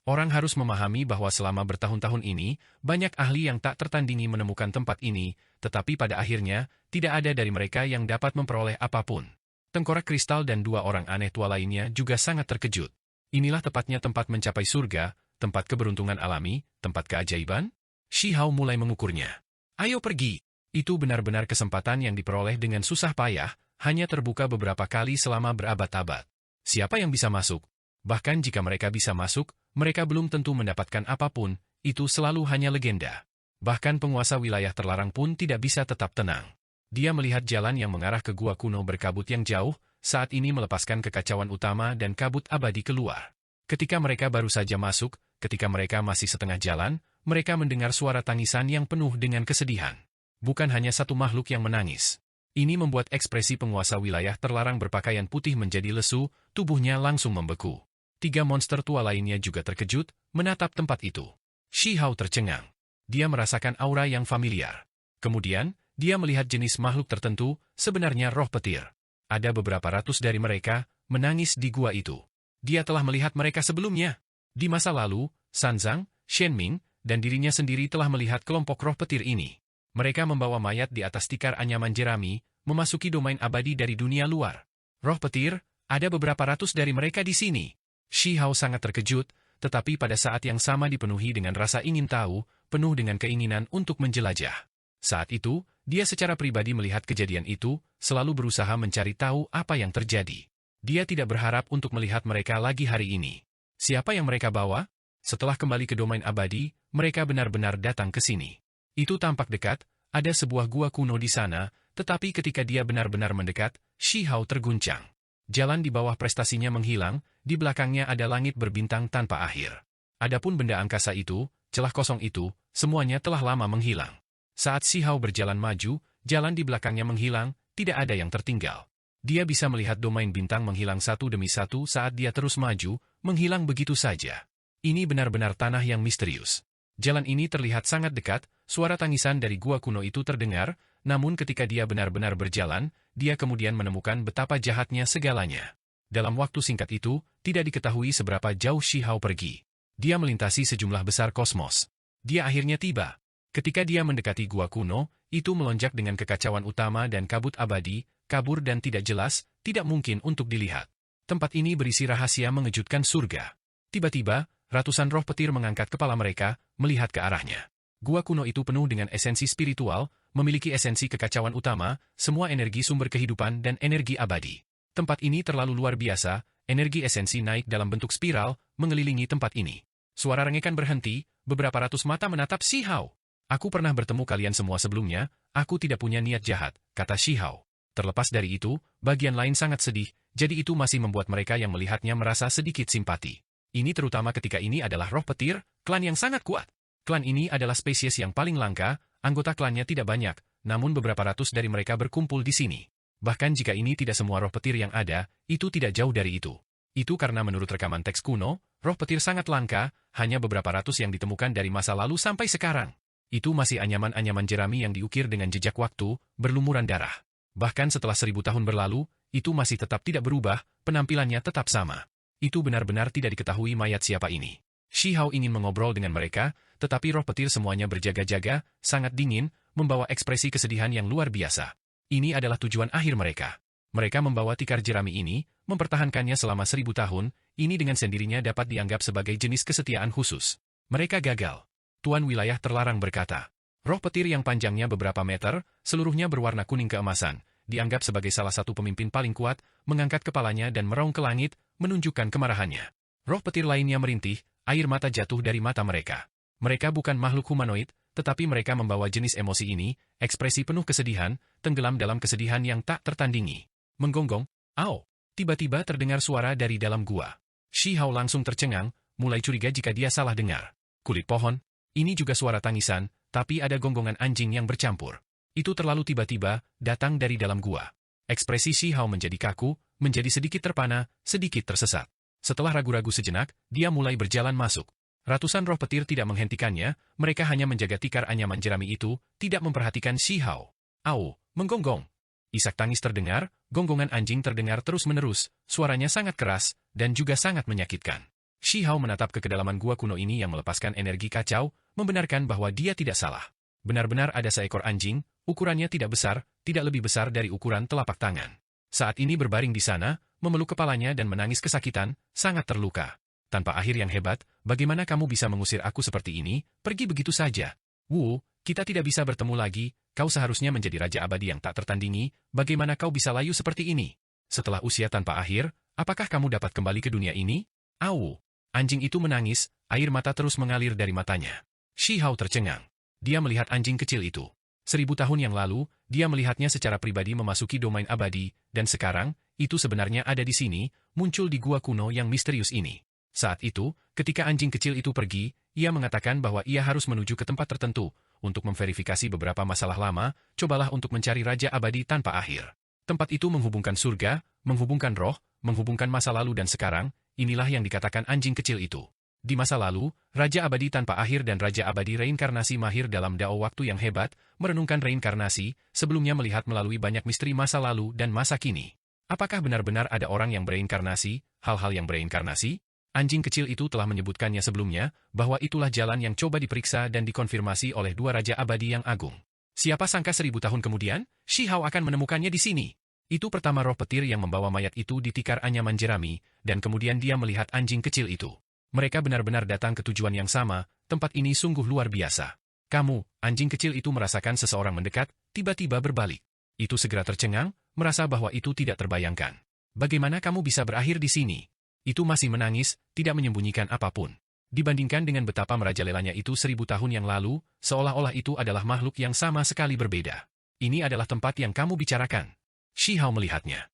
A: Orang harus memahami bahwa selama bertahun-tahun ini, banyak ahli yang tak tertandingi menemukan tempat ini, tetapi pada akhirnya, tidak ada dari mereka yang dapat memperoleh apapun. Tengkorak kristal dan dua orang aneh tua lainnya juga sangat terkejut. Inilah tepatnya tempat mencapai surga, tempat keberuntungan alami, tempat keajaiban? Shihao mulai mengukurnya. Ayo pergi! Itu benar-benar kesempatan yang diperoleh dengan susah payah, hanya terbuka beberapa kali selama berabad-abad. Siapa yang bisa masuk? Bahkan jika mereka bisa masuk, mereka belum tentu mendapatkan apapun, itu selalu hanya legenda. Bahkan penguasa wilayah terlarang pun tidak bisa tetap tenang. Dia melihat jalan yang mengarah ke gua kuno berkabut yang jauh, saat ini melepaskan kekacauan utama dan kabut abadi keluar. Ketika mereka baru saja masuk, ketika mereka masih setengah jalan, mereka mendengar suara tangisan yang penuh dengan kesedihan. Bukan hanya satu makhluk yang menangis. Ini membuat ekspresi penguasa wilayah terlarang berpakaian putih menjadi lesu, tubuhnya langsung membeku. 3 monster tua lainnya juga terkejut, menatap tempat itu. Shihao tercengang. Dia merasakan aura yang familiar. Kemudian, dia melihat jenis makhluk tertentu, sebenarnya roh petir. Ada beberapa ratus dari mereka, menangis di gua itu. Dia telah melihat mereka sebelumnya. Di masa lalu, Sanzang, Shenming, dan dirinya sendiri telah melihat kelompok roh petir ini. Mereka membawa mayat di atas tikar anyaman jerami, memasuki domain abadi dari dunia luar. Roh petir, ada beberapa ratus dari mereka di sini. Shihao sangat terkejut, tetapi pada saat yang sama dipenuhi dengan rasa ingin tahu, penuh dengan keinginan untuk menjelajah. Saat itu, dia secara pribadi melihat kejadian itu, selalu berusaha mencari tahu apa yang terjadi. Dia tidak berharap untuk melihat mereka lagi hari ini. Siapa yang mereka bawa? Setelah kembali ke domain abadi, mereka benar-benar datang ke sini. Itu tampak dekat, ada sebuah gua kuno di sana, tetapi ketika dia benar-benar mendekat, Shi Hao terguncang. Jalan di bawah prestasinya menghilang, di belakangnya ada langit berbintang tanpa akhir. Adapun benda angkasa itu, celah kosong itu, semuanya telah lama menghilang. Saat Shi Hao berjalan maju, jalan di belakangnya menghilang, tidak ada yang tertinggal. Dia bisa melihat domain bintang menghilang satu demi satu saat dia terus maju, menghilang begitu saja. Ini benar-benar tanah yang misterius. Jalan ini terlihat sangat dekat, suara tangisan dari gua kuno itu terdengar, namun ketika dia benar-benar berjalan, dia kemudian menemukan betapa jahatnya segalanya. Dalam waktu singkat itu, tidak diketahui seberapa jauh Shi Hao pergi. Dia melintasi sejumlah besar kosmos. Dia akhirnya tiba. Ketika dia mendekati gua kuno, itu melonjak dengan kekacauan utama dan kabut abadi, kabur dan tidak jelas, tidak mungkin untuk dilihat. Tempat ini berisi rahasia mengejutkan surga. Tiba-tiba, ratusan roh petir mengangkat kepala mereka, melihat ke arahnya. Gua kuno itu penuh dengan esensi spiritual, memiliki esensi kekacauan utama, semua energi sumber kehidupan dan energi abadi. Tempat ini terlalu luar biasa, energi esensi naik dalam bentuk spiral, mengelilingi tempat ini. Suara rengekan berhenti, beberapa ratus mata menatap Shi Hao. Aku pernah bertemu kalian semua sebelumnya, aku tidak punya niat jahat, kata Shi Hao. Terlepas dari itu, bagian lain sangat sedih, jadi itu masih membuat mereka yang melihatnya merasa sedikit simpati. Ini terutama ketika ini adalah roh petir, klan yang sangat kuat. Klan ini adalah spesies yang paling langka, anggota klannya tidak banyak, namun beberapa ratus dari mereka berkumpul di sini. Bahkan jika ini tidak semua roh petir yang ada, itu tidak jauh dari itu. Itu karena menurut rekaman teks kuno, roh petir sangat langka, hanya beberapa ratus yang ditemukan dari masa lalu sampai sekarang. Itu masih anyaman-anyaman jerami yang diukir dengan jejak waktu, berlumuran darah. Bahkan setelah 1000 tahun berlalu, itu masih tetap tidak berubah, penampilannya tetap sama. Itu benar-benar tidak diketahui mayat siapa ini. Shi Hao ingin mengobrol dengan mereka, tetapi roh petir semuanya berjaga-jaga, sangat dingin, membawa ekspresi kesedihan yang luar biasa. Ini adalah tujuan akhir mereka. Mereka membawa tikar jerami ini, mempertahankannya selama 1000 tahun, ini dengan sendirinya dapat dianggap sebagai jenis kesetiaan khusus. Mereka gagal. Tuan wilayah terlarang berkata. Roh petir yang panjangnya beberapa meter, seluruhnya berwarna kuning keemasan, dianggap sebagai salah satu pemimpin paling kuat, mengangkat kepalanya dan meraung ke langit, menunjukkan kemarahannya. Roh petir lainnya merintih, air mata jatuh dari mata mereka. Mereka bukan makhluk humanoid, tetapi mereka membawa jenis emosi ini, ekspresi penuh kesedihan, tenggelam dalam kesedihan yang tak tertandingi. Menggonggong, "Au!" Tiba-tiba terdengar suara dari dalam gua. Shi Hao langsung tercengang, mulai curiga jika dia salah dengar. Kulit pohon, ini juga suara tangisan, tapi ada gonggongan anjing yang bercampur. Itu terlalu tiba-tiba, datang dari dalam gua. Ekspresi Shi Hao menjadi kaku, menjadi sedikit terpana, sedikit tersesat. Setelah ragu-ragu sejenak, dia mulai berjalan masuk. Ratusan roh petir tidak menghentikannya, mereka hanya menjaga tikar anyaman jerami itu, tidak memperhatikan Shi Hao. Au, menggonggong. Isak tangis terdengar, gonggongan anjing terdengar terus-menerus, suaranya sangat keras, dan juga sangat menyakitkan. Shi Hao menatap ke kedalaman gua kuno ini yang melepaskan energi kacau, membenarkan bahwa dia tidak salah. Benar-benar ada seekor anjing, ukurannya tidak besar, tidak lebih besar dari ukuran telapak tangan. Saat ini berbaring di sana, memeluk kepalanya dan menangis kesakitan, sangat terluka. Tanpa akhir yang hebat, bagaimana kamu bisa mengusir aku seperti ini, pergi begitu saja? Wu, kita tidak bisa bertemu lagi, kau seharusnya menjadi raja abadi yang tak tertandingi, bagaimana kau bisa layu seperti ini? Setelah usia tanpa akhir, apakah kamu dapat kembali ke dunia ini? Au! Anjing itu menangis, air mata terus mengalir dari matanya. Shi Hao tercengang. Dia melihat anjing kecil itu. 1000 tahun yang lalu, dia melihatnya secara pribadi memasuki domain abadi, dan sekarang, itu sebenarnya ada di sini, muncul di gua kuno yang misterius ini. Saat itu, ketika anjing kecil itu pergi, ia mengatakan bahwa ia harus menuju ke tempat tertentu, untuk memverifikasi beberapa masalah lama, cobalah untuk mencari Raja Abadi tanpa akhir. Tempat itu menghubungkan surga, menghubungkan roh, menghubungkan masa lalu dan sekarang, inilah yang dikatakan anjing kecil itu. Di masa lalu, Raja Abadi tanpa akhir dan Raja Abadi reinkarnasi mahir dalam dao waktu yang hebat, merenungkan reinkarnasi, sebelumnya melihat melalui banyak misteri masa lalu dan masa kini. Apakah benar-benar ada orang yang bereinkarnasi, hal-hal yang bereinkarnasi? Anjing kecil itu telah menyebutkannya sebelumnya, bahwa itulah jalan yang coba diperiksa dan dikonfirmasi oleh dua Raja Abadi yang agung. Siapa sangka 1000 tahun kemudian, Shi Hao akan menemukannya di sini. Itu pertama roh petir yang membawa mayat itu di tikar anyaman jerami, dan kemudian dia melihat anjing kecil itu. Mereka benar-benar datang ke tujuan yang sama, tempat ini sungguh luar biasa. Kamu, anjing kecil itu merasakan seseorang mendekat, tiba-tiba berbalik. Itu segera tercengang, merasa bahwa itu tidak terbayangkan. Bagaimana kamu bisa berakhir di sini? Itu masih menangis, tidak menyembunyikan apapun. Dibandingkan dengan betapa merajalelanya itu 1000 tahun yang lalu, seolah-olah itu adalah makhluk yang sama sekali berbeda. Ini adalah tempat yang kamu bicarakan. Shi Hao melihatnya.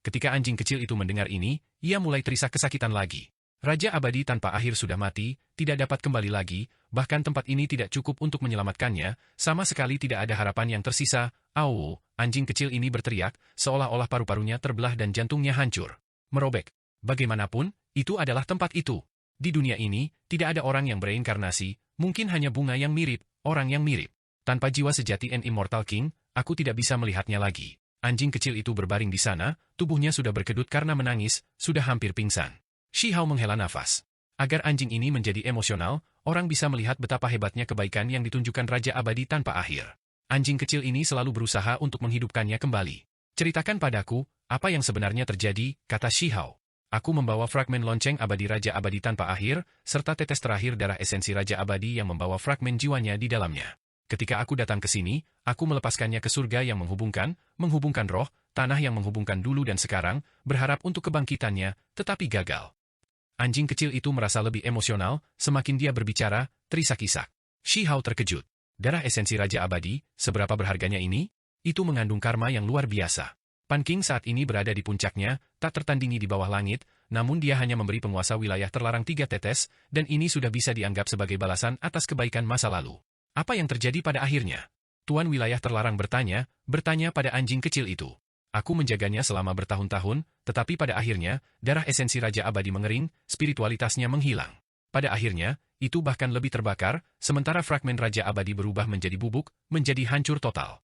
A: Ketika anjing kecil itu mendengar ini, ia mulai terisak kesakitan lagi. Raja abadi tanpa akhir sudah mati, tidak dapat kembali lagi, bahkan tempat ini tidak cukup untuk menyelamatkannya, sama sekali tidak ada harapan yang tersisa. Anjing kecil ini berteriak, seolah-olah paru-parunya terbelah dan jantungnya hancur. Merobek. Bagaimanapun, itu adalah tempat itu. Di dunia ini, tidak ada orang yang bereinkarnasi, mungkin hanya bunga yang mirip, orang yang mirip. Tanpa jiwa sejati and Immortal King, aku tidak bisa melihatnya lagi. Anjing kecil itu berbaring di sana, tubuhnya sudah berkedut karena menangis, sudah hampir pingsan. Shi Hao menghela nafas. Agar anjing ini menjadi emosional, orang bisa melihat betapa hebatnya kebaikan yang ditunjukkan Raja Abadi tanpa akhir. Anjing kecil ini selalu berusaha untuk menghidupkannya kembali. Ceritakan padaku, apa yang sebenarnya terjadi, kata Shi Hao. Aku membawa fragmen lonceng abadi Raja Abadi tanpa akhir, serta tetes terakhir darah esensi Raja Abadi yang membawa fragmen jiwanya di dalamnya. Ketika aku datang ke sini, aku melepaskannya ke surga yang menghubungkan roh, tanah yang menghubungkan dulu dan sekarang, berharap untuk kebangkitannya, tetapi gagal. Anjing kecil itu merasa lebih emosional, semakin dia berbicara, terisak-isak. Shi Hao terkejut. Darah esensi Raja Abadi, seberapa berharganya ini? Itu mengandung karma yang luar biasa. Pan King saat ini berada di puncaknya, tak tertandingi di bawah langit, namun dia hanya memberi penguasa wilayah terlarang 3 tetes, dan ini sudah bisa dianggap sebagai balasan atas kebaikan masa lalu. Apa yang terjadi pada akhirnya? Tuan wilayah terlarang bertanya pada anjing kecil itu. Aku menjaganya selama bertahun-tahun, tetapi pada akhirnya, darah esensi Raja Abadi mengering, spiritualitasnya menghilang. Pada akhirnya, itu bahkan lebih terbakar, sementara fragmen Raja Abadi berubah menjadi bubuk, menjadi hancur total.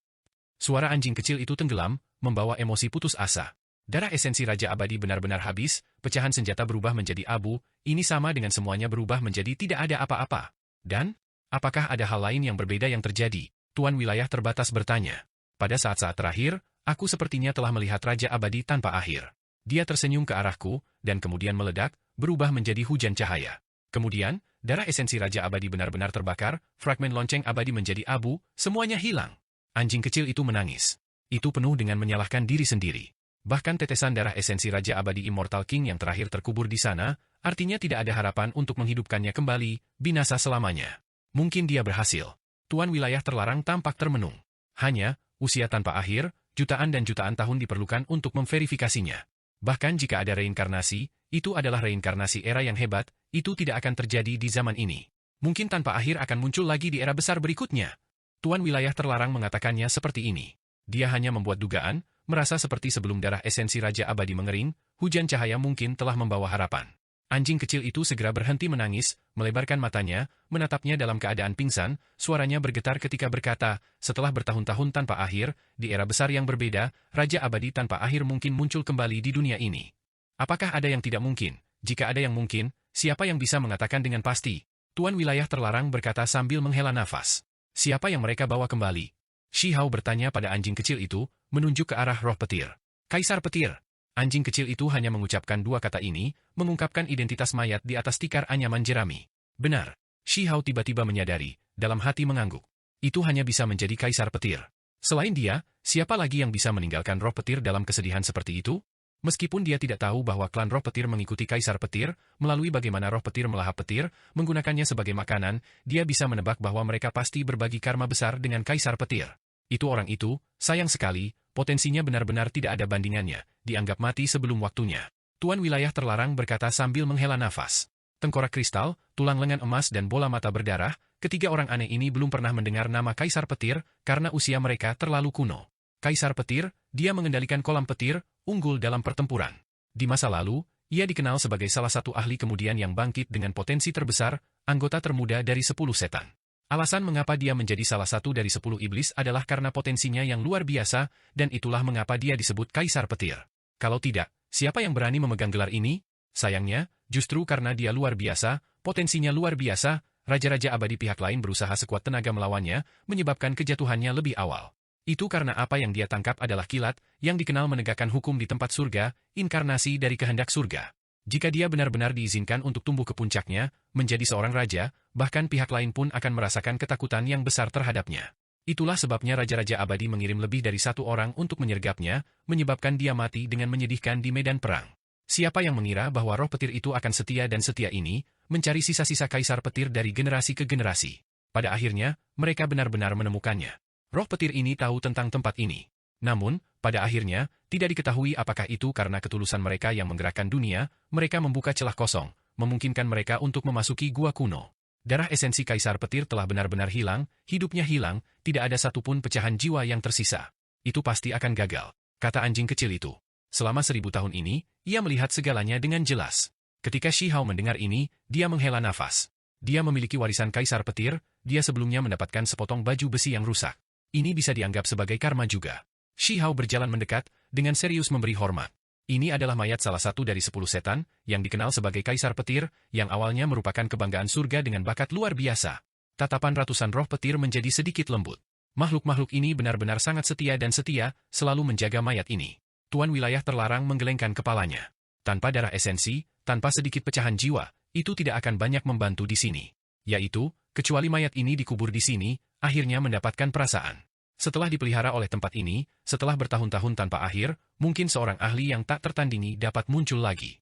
A: Suara anjing kecil itu tenggelam, membawa emosi putus asa. Darah esensi Raja Abadi benar-benar habis, pecahan senjata berubah menjadi abu, ini sama dengan semuanya berubah menjadi tidak ada apa-apa. Dan, apakah ada hal lain yang berbeda yang terjadi? Tuan wilayah terbatas bertanya. Pada saat-saat terakhir, aku sepertinya telah melihat Raja Abadi tanpa akhir. Dia tersenyum ke arahku, dan kemudian meledak, berubah menjadi hujan cahaya. Kemudian, darah esensi Raja Abadi benar-benar terbakar, fragmen lonceng abadi menjadi abu, semuanya hilang. Anjing kecil itu menangis. Itu penuh dengan menyalahkan diri sendiri. Bahkan tetesan darah esensi Raja Abadi Immortal King yang terakhir terkubur di sana, artinya tidak ada harapan untuk menghidupkannya kembali, binasa selamanya. Mungkin dia berhasil. Tuan wilayah terlarang tampak termenung. Hanya, usia tanpa akhir, jutaan dan jutaan tahun diperlukan untuk memverifikasinya. Bahkan jika ada reinkarnasi, itu adalah reinkarnasi era yang hebat, itu tidak akan terjadi di zaman ini. Mungkin tanpa akhir akan muncul lagi di era besar berikutnya. Tuan wilayah terlarang mengatakannya seperti ini. Dia hanya membuat dugaan, merasa seperti sebelum darah esensi Raja Abadi mengering, hujan cahaya mungkin telah membawa harapan. Anjing kecil itu segera berhenti menangis, melebarkan matanya, menatapnya dalam keadaan pingsan, suaranya bergetar ketika berkata, setelah bertahun-tahun tanpa akhir, di era besar yang berbeda, Raja Abadi tanpa akhir mungkin muncul kembali di dunia ini. Apakah ada yang tidak mungkin? Jika ada yang mungkin, siapa yang bisa mengatakan dengan pasti? Tuan wilayah terlarang berkata sambil menghela nafas. Siapa yang mereka bawa kembali? Shi Hao bertanya pada anjing kecil itu, menunjuk ke arah roh petir. Kaisar petir. Anjing kecil itu hanya mengucapkan 2 kata ini, mengungkapkan identitas mayat di atas tikar anyaman jerami. Benar. Shi Hao tiba-tiba menyadari, dalam hati mengangguk. Itu hanya bisa menjadi kaisar petir. Selain dia, siapa lagi yang bisa meninggalkan roh petir dalam kesedihan seperti itu? Meskipun dia tidak tahu bahwa klan roh petir mengikuti kaisar petir, melalui bagaimana roh petir melahap petir, menggunakannya sebagai makanan, dia bisa menebak bahwa mereka pasti berbagi karma besar dengan kaisar petir. Itu orang itu, sayang sekali, potensinya benar-benar tidak ada bandingannya, dianggap mati sebelum waktunya. Tuan wilayah terlarang berkata sambil menghela nafas. Tengkorak kristal, tulang lengan emas dan bola mata berdarah, ketiga orang aneh ini belum pernah mendengar nama kaisar petir, karena usia mereka terlalu kuno. Kaisar petir, dia mengendalikan kolam petir, unggul dalam pertempuran. Di masa lalu, ia dikenal sebagai salah satu ahli kemudian yang bangkit dengan potensi terbesar, anggota termuda dari 10 setan. Alasan mengapa dia menjadi salah satu dari 10 iblis adalah karena potensinya yang luar biasa, dan itulah mengapa dia disebut kaisar petir. Kalau tidak, siapa yang berani memegang gelar ini? Sayangnya, justru karena dia luar biasa, potensinya luar biasa, raja-raja abadi pihak lain berusaha sekuat tenaga melawannya, menyebabkan kejatuhannya lebih awal. Itu karena apa yang dia tangkap adalah kilat, yang dikenal menegakkan hukum di tempat surga, inkarnasi dari kehendak surga. Jika dia benar-benar diizinkan untuk tumbuh ke puncaknya, menjadi seorang raja, bahkan pihak lain pun akan merasakan ketakutan yang besar terhadapnya. Itulah sebabnya raja-raja abadi mengirim lebih dari 1 orang untuk menyergapnya, menyebabkan dia mati dengan menyedihkan di medan perang. Siapa yang mengira bahwa roh petir itu akan setia dan setia ini, mencari sisa-sisa kaisar petir dari generasi ke generasi. Pada akhirnya, mereka benar-benar menemukannya. Roh petir ini tahu tentang tempat ini. Namun, pada akhirnya, tidak diketahui apakah itu karena ketulusan mereka yang menggerakkan dunia, mereka membuka celah kosong, memungkinkan mereka untuk memasuki gua kuno. Darah esensi kaisar petir telah benar-benar hilang, hidupnya hilang, tidak ada satupun pecahan jiwa yang tersisa. Itu pasti akan gagal, kata anjing kecil itu. Selama 1000 tahun ini, ia melihat segalanya dengan jelas. Ketika Shi Hao mendengar ini, dia menghela nafas. Dia memiliki warisan kaisar petir, dia sebelumnya mendapatkan sepotong baju besi yang rusak. Ini bisa dianggap sebagai karma juga. Shi Hao berjalan mendekat, dengan serius memberi hormat. Ini adalah mayat salah satu dari 10 setan, yang dikenal sebagai kaisar petir, yang awalnya merupakan kebanggaan surga dengan bakat luar biasa. Tatapan ratusan roh petir menjadi sedikit lembut. Makhluk-makhluk ini benar-benar sangat setia dan setia, selalu menjaga mayat ini. Tuan wilayah terlarang menggelengkan kepalanya. Tanpa darah esensi, tanpa sedikit pecahan jiwa, itu tidak akan banyak membantu di sini. Yaitu, kecuali mayat ini dikubur di sini, akhirnya mendapatkan perasaan. Setelah dipelihara oleh tempat ini, setelah bertahun-tahun tanpa akhir, mungkin seorang ahli yang tak tertandingi dapat muncul lagi.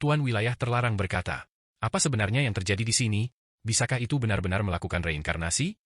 A: Tuan wilayah terlarang berkata, apa sebenarnya yang terjadi di sini? Bisakah itu benar-benar melakukan reinkarnasi?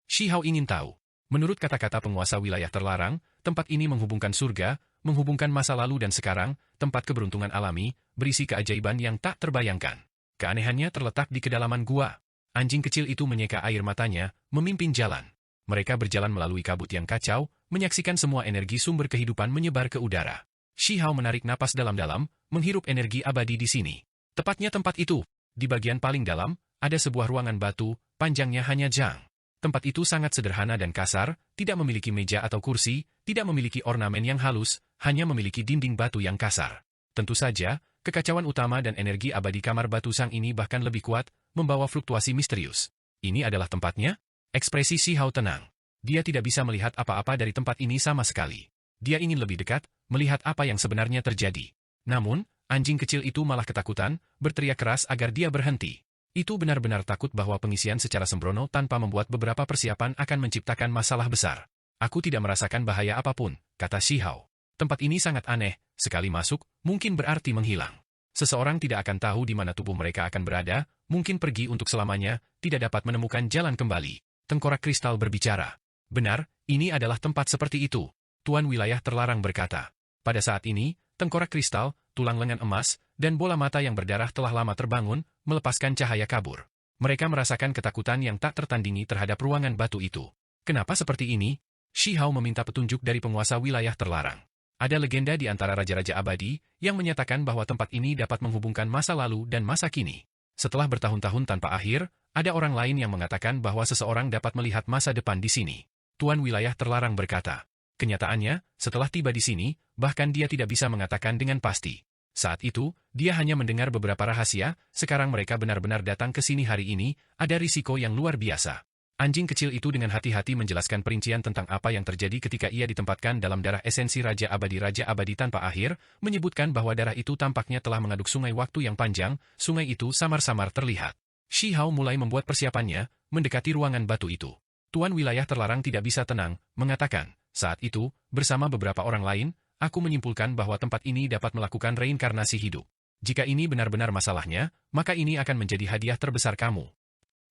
A: Shi Hao ingin tahu. Menurut kata-kata penguasa wilayah terlarang, tempat ini menghubungkan surga, menghubungkan masa lalu dan sekarang, tempat keberuntungan alami, berisi keajaiban yang tak terbayangkan. Keanehannya terletak di kedalaman gua. Anjing kecil itu menyeka air matanya, memimpin jalan. Mereka berjalan melalui kabut yang kacau, menyaksikan semua energi sumber kehidupan menyebar ke udara. Shi Hao menarik napas dalam-dalam, menghirup energi abadi di sini. Tepatnya tempat itu. Di bagian paling dalam, ada sebuah ruangan batu, panjangnya hanya jang. Tempat itu sangat sederhana dan kasar, tidak memiliki meja atau kursi, tidak memiliki ornamen yang halus, hanya memiliki dinding batu yang kasar. Tentu saja, kekacauan utama dan energi abadi kamar batu sang ini bahkan lebih kuat, membawa fluktuasi misterius. Ini adalah tempatnya? Ekspresi Shi Hao tenang. Dia tidak bisa melihat apa-apa dari tempat ini sama sekali. Dia ingin lebih dekat, melihat apa yang sebenarnya terjadi. Namun, anjing kecil itu malah ketakutan, berteriak keras agar dia berhenti. Itu benar-benar takut bahwa pengisian secara sembrono tanpa membuat beberapa persiapan akan menciptakan masalah besar. Aku tidak merasakan bahaya apapun, kata Shi Hao. Tempat ini sangat aneh, sekali masuk, mungkin berarti menghilang. Seseorang tidak akan tahu di mana tubuh mereka akan berada, mungkin pergi untuk selamanya, tidak dapat menemukan jalan kembali. Tengkorak kristal berbicara. Benar, ini adalah tempat seperti itu. Tuan wilayah terlarang berkata. Pada saat ini, tengkorak kristal, tulang lengan emas, dan bola mata yang berdarah telah lama terbangun, melepaskan cahaya kabur. Mereka merasakan ketakutan yang tak tertandingi terhadap ruangan batu itu. Kenapa seperti ini? Shi Hao meminta petunjuk dari penguasa wilayah terlarang. Ada legenda di antara raja-raja abadi, yang menyatakan bahwa tempat ini dapat menghubungkan masa lalu dan masa kini. Setelah bertahun-tahun tanpa akhir, ada orang lain yang mengatakan bahwa seseorang dapat melihat masa depan di sini. Tuan wilayah terlarang berkata. Kenyataannya, setelah tiba di sini, bahkan dia tidak bisa mengatakan dengan pasti. Saat itu, dia hanya mendengar beberapa rahasia, sekarang mereka benar-benar datang ke sini hari ini, ada risiko yang luar biasa. Anjing kecil itu dengan hati-hati menjelaskan perincian tentang apa yang terjadi ketika ia ditempatkan dalam darah esensi Raja Abadi tanpa akhir, menyebutkan bahwa darah itu tampaknya telah mengaduk sungai waktu yang panjang, sungai itu samar-samar terlihat. Shi Hao mulai membuat persiapannya, mendekati ruangan batu itu. Tuan wilayah terlarang tidak bisa tenang, mengatakan, saat itu, bersama beberapa orang lain, aku menyimpulkan bahwa tempat ini dapat melakukan reinkarnasi hidup. Jika ini benar-benar masalahnya, maka ini akan menjadi hadiah terbesar kamu.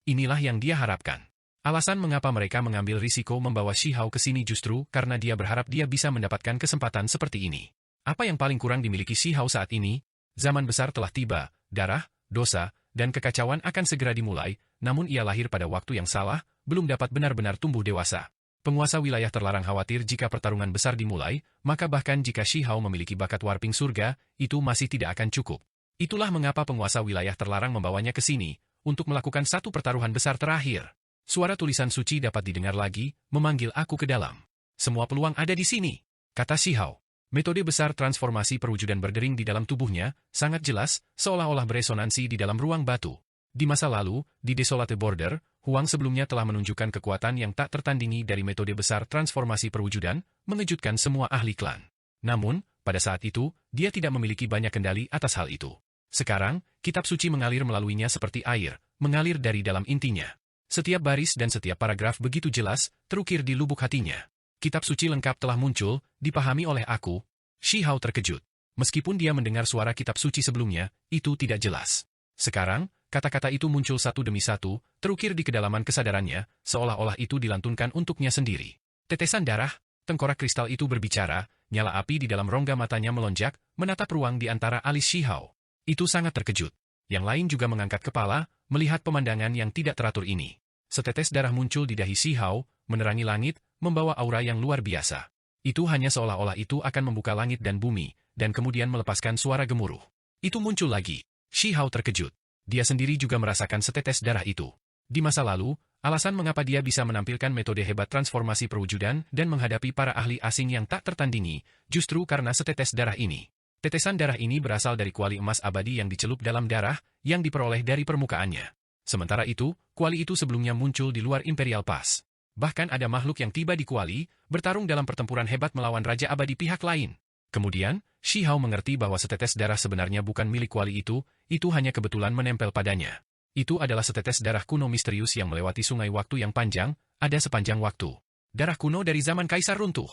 A: Inilah yang dia harapkan. Alasan mengapa mereka mengambil risiko membawa Shi Hao ke sini justru karena dia berharap dia bisa mendapatkan kesempatan seperti ini. Apa yang paling kurang dimiliki Shi Hao saat ini? Zaman besar telah tiba, darah, dosa, dan kekacauan akan segera dimulai, namun ia lahir pada waktu yang salah, belum dapat benar-benar tumbuh dewasa. Penguasa wilayah terlarang khawatir jika pertarungan besar dimulai, maka bahkan jika Shi Hao memiliki bakat warping surga, itu masih tidak akan cukup. Itulah mengapa penguasa wilayah terlarang membawanya ke sini, untuk melakukan satu pertaruhan besar terakhir. Suara tulisan suci dapat didengar lagi, memanggil aku ke dalam. Semua peluang ada di sini, kata Shi Hao. Metode besar transformasi perwujudan berdering di dalam tubuhnya, sangat jelas, seolah-olah beresonansi di dalam ruang batu. Di masa lalu, di Desolate Border, Huang sebelumnya telah menunjukkan kekuatan yang tak tertandingi dari metode besar transformasi perwujudan, mengejutkan semua ahli klan. Namun, pada saat itu, dia tidak memiliki banyak kendali atas hal itu. Sekarang, kitab suci mengalir melaluinya seperti air, mengalir dari dalam intinya. Setiap baris dan setiap paragraf begitu jelas, terukir di lubuk hatinya. Kitab suci lengkap telah muncul, dipahami oleh aku. Shi Hao terkejut. Meskipun dia mendengar suara kitab suci sebelumnya, itu tidak jelas. Sekarang, kata-kata itu muncul satu demi satu, terukir di kedalaman kesadarannya, seolah-olah itu dilantunkan untuknya sendiri. Tetesan darah, tengkorak kristal itu berbicara, nyala api di dalam rongga matanya melonjak, menatap ruang di antara alis Shihao. Itu sangat terkejut. Yang lain juga mengangkat kepala, melihat pemandangan yang tidak teratur ini. Setetes darah muncul di dahi Shihao, menerangi langit, membawa aura yang luar biasa. Itu hanya seolah-olah itu akan membuka langit dan bumi, dan kemudian melepaskan suara gemuruh. Itu muncul lagi. Shihao terkejut. Dia sendiri juga merasakan setetes darah itu. Di masa lalu, alasan mengapa dia bisa menampilkan metode hebat transformasi perwujudan dan menghadapi para ahli asing yang tak tertandingi, justru karena setetes darah ini. Tetesan darah ini berasal dari kuali emas abadi yang dicelup dalam darah, yang diperoleh dari permukaannya. Sementara itu, kuali itu sebelumnya muncul di luar Imperial Pass. Bahkan ada makhluk yang tiba di kuali, bertarung dalam pertempuran hebat melawan Raja Abadi pihak lain. Kemudian, Shihao mengerti bahwa setetes darah sebenarnya bukan milik kuali itu hanya kebetulan menempel padanya. Itu adalah setetes darah kuno misterius yang melewati sungai waktu yang panjang, ada sepanjang waktu. Darah kuno dari zaman Kaisar Runtuh.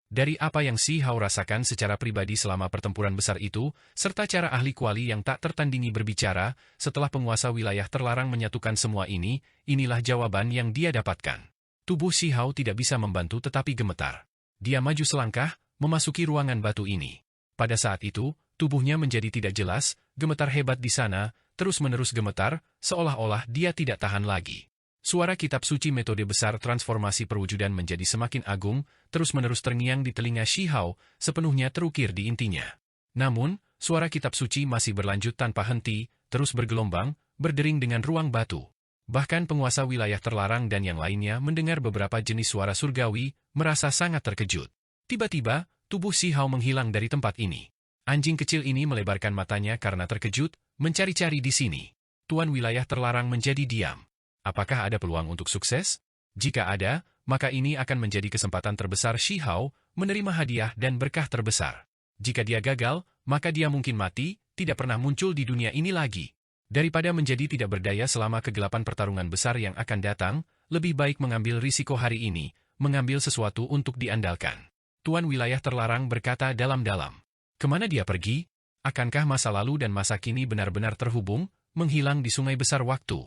A: Dari apa yang Shihao rasakan secara pribadi selama pertempuran besar itu, serta cara ahli kuali yang tak tertandingi berbicara, setelah penguasa wilayah terlarang menyatukan semua ini, inilah jawaban yang dia dapatkan. Tubuh Shihao tidak bisa membantu tetapi gemetar. Dia maju selangkah, memasuki ruangan batu ini. Pada saat itu, tubuhnya menjadi tidak jelas, gemetar hebat di sana, terus-menerus gemetar, seolah-olah dia tidak tahan lagi. Suara kitab suci metode besar transformasi perwujudan menjadi semakin agung, terus-menerus terngiang di telinga Shihao, sepenuhnya terukir di intinya. Namun, suara kitab suci masih berlanjut tanpa henti, terus bergelombang, berdering dengan ruang batu. Bahkan penguasa wilayah terlarang dan yang lainnya mendengar beberapa jenis suara surgawi, merasa sangat terkejut. Tiba-tiba, tubuh Shihao menghilang dari tempat ini. Anjing kecil ini melebarkan matanya karena terkejut, mencari-cari di sini. Tuan wilayah terlarang menjadi diam. Apakah ada peluang untuk sukses? Jika ada, maka ini akan menjadi kesempatan terbesar Shihao menerima hadiah dan berkah terbesar. Jika dia gagal, maka dia mungkin mati, tidak pernah muncul di dunia ini lagi. Daripada menjadi tidak berdaya selama kegelapan pertarungan besar yang akan datang, lebih baik mengambil risiko hari ini, mengambil sesuatu untuk diandalkan. Tuan wilayah terlarang berkata dalam-dalam. Kemana dia pergi? Akankah masa lalu dan masa kini benar-benar terhubung, menghilang di sungai besar waktu?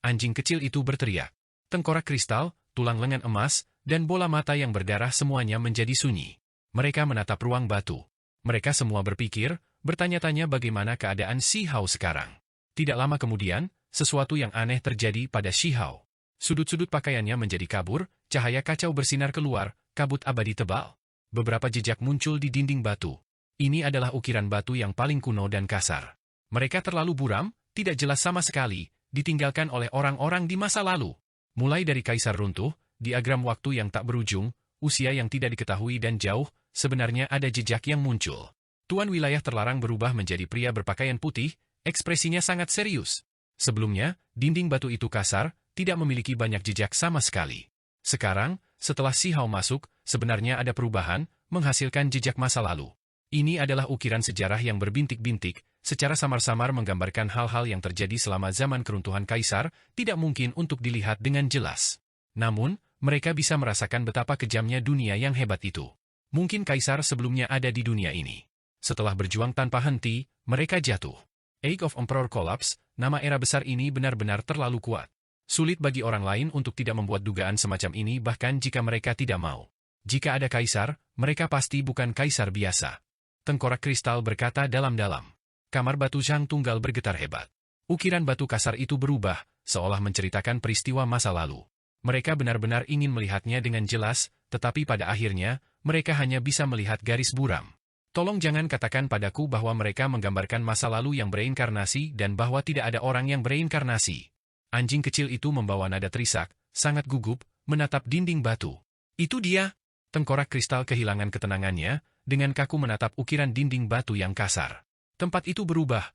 A: Anjing kecil itu berteriak. Tengkorak kristal, tulang lengan emas, dan bola mata yang berdarah semuanya menjadi sunyi. Mereka menatap ruang batu. Mereka semua berpikir, bertanya-tanya bagaimana keadaan Shihao sekarang. Tidak lama kemudian, sesuatu yang aneh terjadi pada Shihao. Sudut-sudut pakaiannya menjadi kabur, cahaya kacau bersinar keluar, kabut abadi tebal. Beberapa jejak muncul di dinding batu. Ini adalah ukiran batu yang paling kuno dan kasar. Mereka terlalu buram, tidak jelas sama sekali, ditinggalkan oleh orang-orang di masa lalu. Mulai dari Kaisar Runtuh, diagram waktu yang tak berujung, usia yang tidak diketahui dan jauh, sebenarnya ada jejak yang muncul. Tuan wilayah terlarang berubah menjadi pria berpakaian putih, ekspresinya sangat serius. Sebelumnya, dinding batu itu kasar, tidak memiliki banyak jejak sama sekali. Sekarang, setelah Shihao masuk, sebenarnya ada perubahan, menghasilkan jejak masa lalu. Ini adalah ukiran sejarah yang berbintik-bintik, secara samar-samar menggambarkan hal-hal yang terjadi selama zaman keruntuhan Kaisar, tidak mungkin untuk dilihat dengan jelas. Namun, mereka bisa merasakan betapa kejamnya dunia yang hebat itu. Mungkin Kaisar sebelumnya ada di dunia ini. Setelah berjuang tanpa henti, mereka jatuh. Age of Emperor Collapse, nama era besar ini benar-benar terlalu kuat. Sulit bagi orang lain untuk tidak membuat dugaan semacam ini bahkan jika mereka tidak mau. Jika ada kaisar, mereka pasti bukan kaisar biasa. Tengkorak kristal berkata dalam-dalam. Kamar batu Zhang Tunggal bergetar hebat. Ukiran batu kasar itu berubah, seolah menceritakan peristiwa masa lalu. Mereka benar-benar ingin melihatnya dengan jelas, tetapi pada akhirnya, mereka hanya bisa melihat garis buram. Tolong jangan katakan padaku bahwa mereka menggambarkan masa lalu yang bereinkarnasi dan bahwa tidak ada orang yang bereinkarnasi. Anjing kecil itu membawa nada terisak, sangat gugup, menatap dinding batu. Itu dia! Tengkorak kristal kehilangan ketenangannya, dengan kaku menatap ukiran dinding batu yang kasar. Tempat itu berubah.